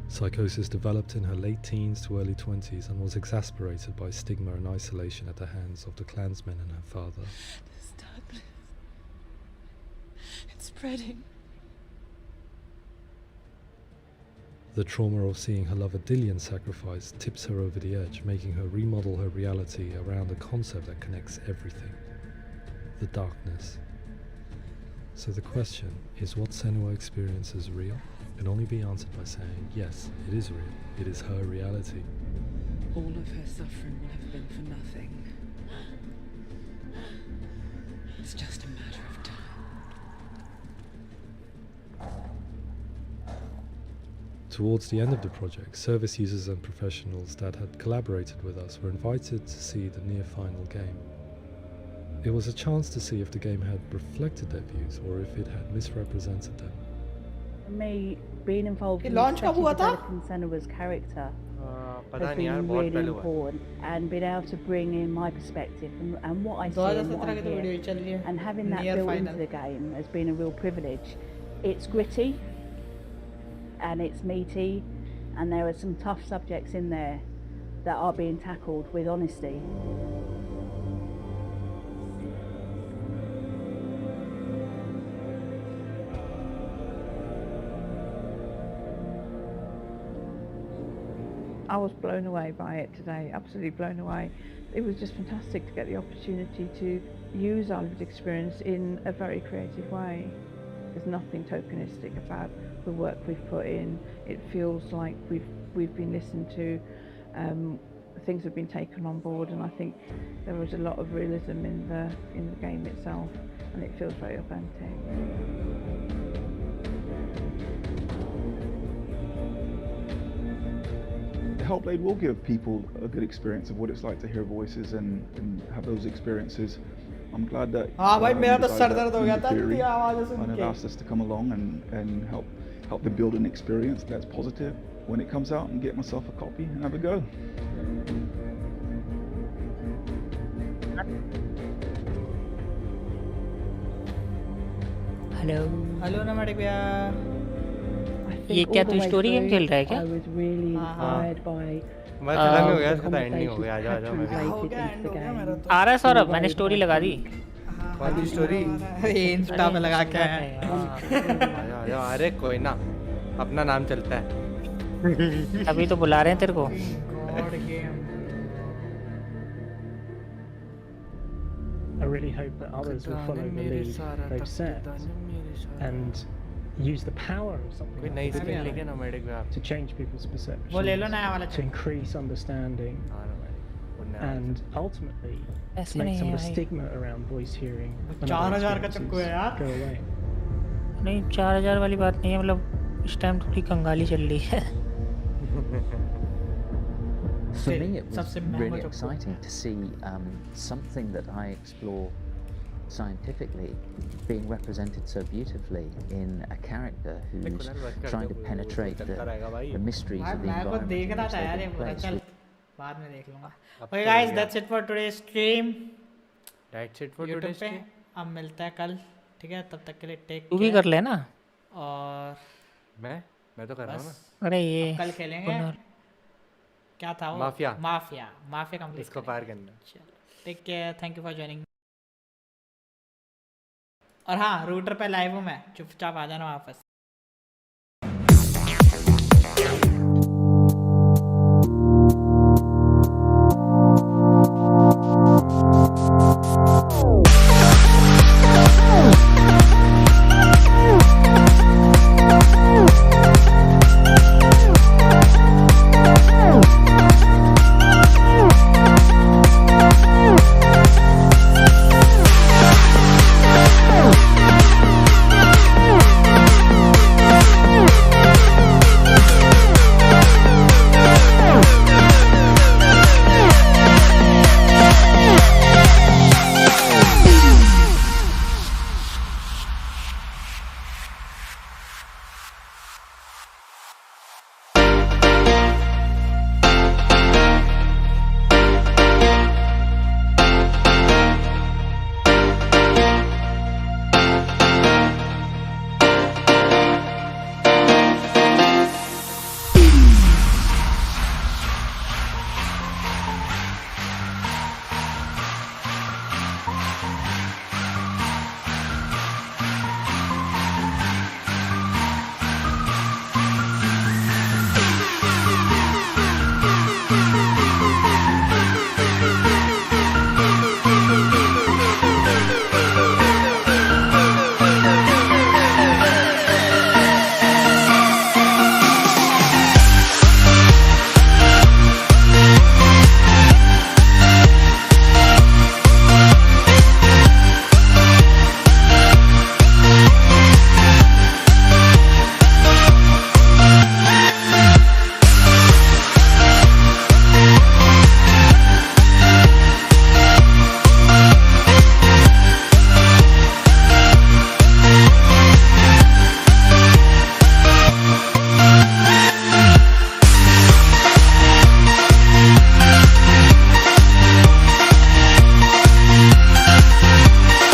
Psychosis developed in her late teens to early 20s and was exacerbated by stigma and isolation at the hands of the clansmen and her father. This darkness. It's spreading. The trauma of seeing her lover Dillian sacrificed tips her over the edge, making her remodel her reality around a concept that connects everything: the darkness. So the question is, what Senua experiences real? Can only be answered by saying, yes, it is real. It is her reality. All of her suffering will have been for nothing. It's just a matter of time. Towards the end of the project, service users and professionals that had collaborated with us were invited to see the near-final game. It was a chance to see if the game had reflected their views or if it had misrepresented them. For me, being involved in launch कब हुआ था? developing Senua's character has been really important, and being able to bring in my perspective and what I see and what I hear, and having that built into the game has been a real privilege. It's gritty and it's meaty, and there are some tough subjects in there that are being tackled with honesty. I was blown away by it today, absolutely blown away. It was just fantastic to get the opportunity to use our lived experience in a very creative way. There's nothing tokenistic about the work we've put in. It feels like we've we've been listened to, things have been taken on board, and I think there was a lot of realism in the game itself, and it feels very authentic. Hellblade will give people a good experience of what it's like to hear voices and have those experiences. I'm glad that हाँ भाई मेरा तो the guys sir at दर्द हो गया था Theory इतनी आवाज़ें सुन have के. asked us to come along and help them build an experience that's positive when it comes out, and get myself a copy and have a go. Hello hello नमस्ते भैया. ये क्या तू स्टोरी गेम खेल रहा है क्या? I was really inspired by मैं खत्म हो गया, इसका तो एंडिंग हो गया. आ जाओ मैं भी. आ रहा है सौरभ, मैंने स्टोरी लगा दी. कौन सी स्टोरी? इंस्टा पे लगा के आया. आ जाओ. अरे कोई ना, अपना नाम चलता है. अभी तो बुला रहे हैं तेरे को. God game. I really hope that others will follow the lead they've set and use the power of something कोई like नई this स्क्रीन game लेके ना मेडिक में आप. to change people's वो ले लो perceptions, नया वाला. to increase understanding, and ultimately ऐसे to make नहीं some है of the भाई. stigma around voice hearing and 4000 other का चक्कू है यार. go away. नहीं 4000 वाली बात नहीं है, मतलब इस टाइम थोड़ी कंगाली चल रही है. For me, it was सबसे महंगा really चक्कू. exciting to see something that I explore scientifically being represented so beautifully in a character who's trying to penetrate the mysteries भाई of the मैं को environment देख in रहा which था they यार ये take पूरा. place. चल बाद में देख लूँगा. अब Okay तो guys, हो गया. that's it for today's stream. That's it for YouTube today's पे stream. अब मिलता है कल. ठीक है, तब तक के लिए टेक तू भी कर लेना. और मैं तो कर रहा हूँ ना. अरे ये अब कल खेलेंगे. क्या था वो? माफिया. Mafia complete. इसको पार करना. चलो take care, thank you for joining. और हाँ, रूटर पे लाइव हूँ मैं, चुपचाप आ जाना वापस.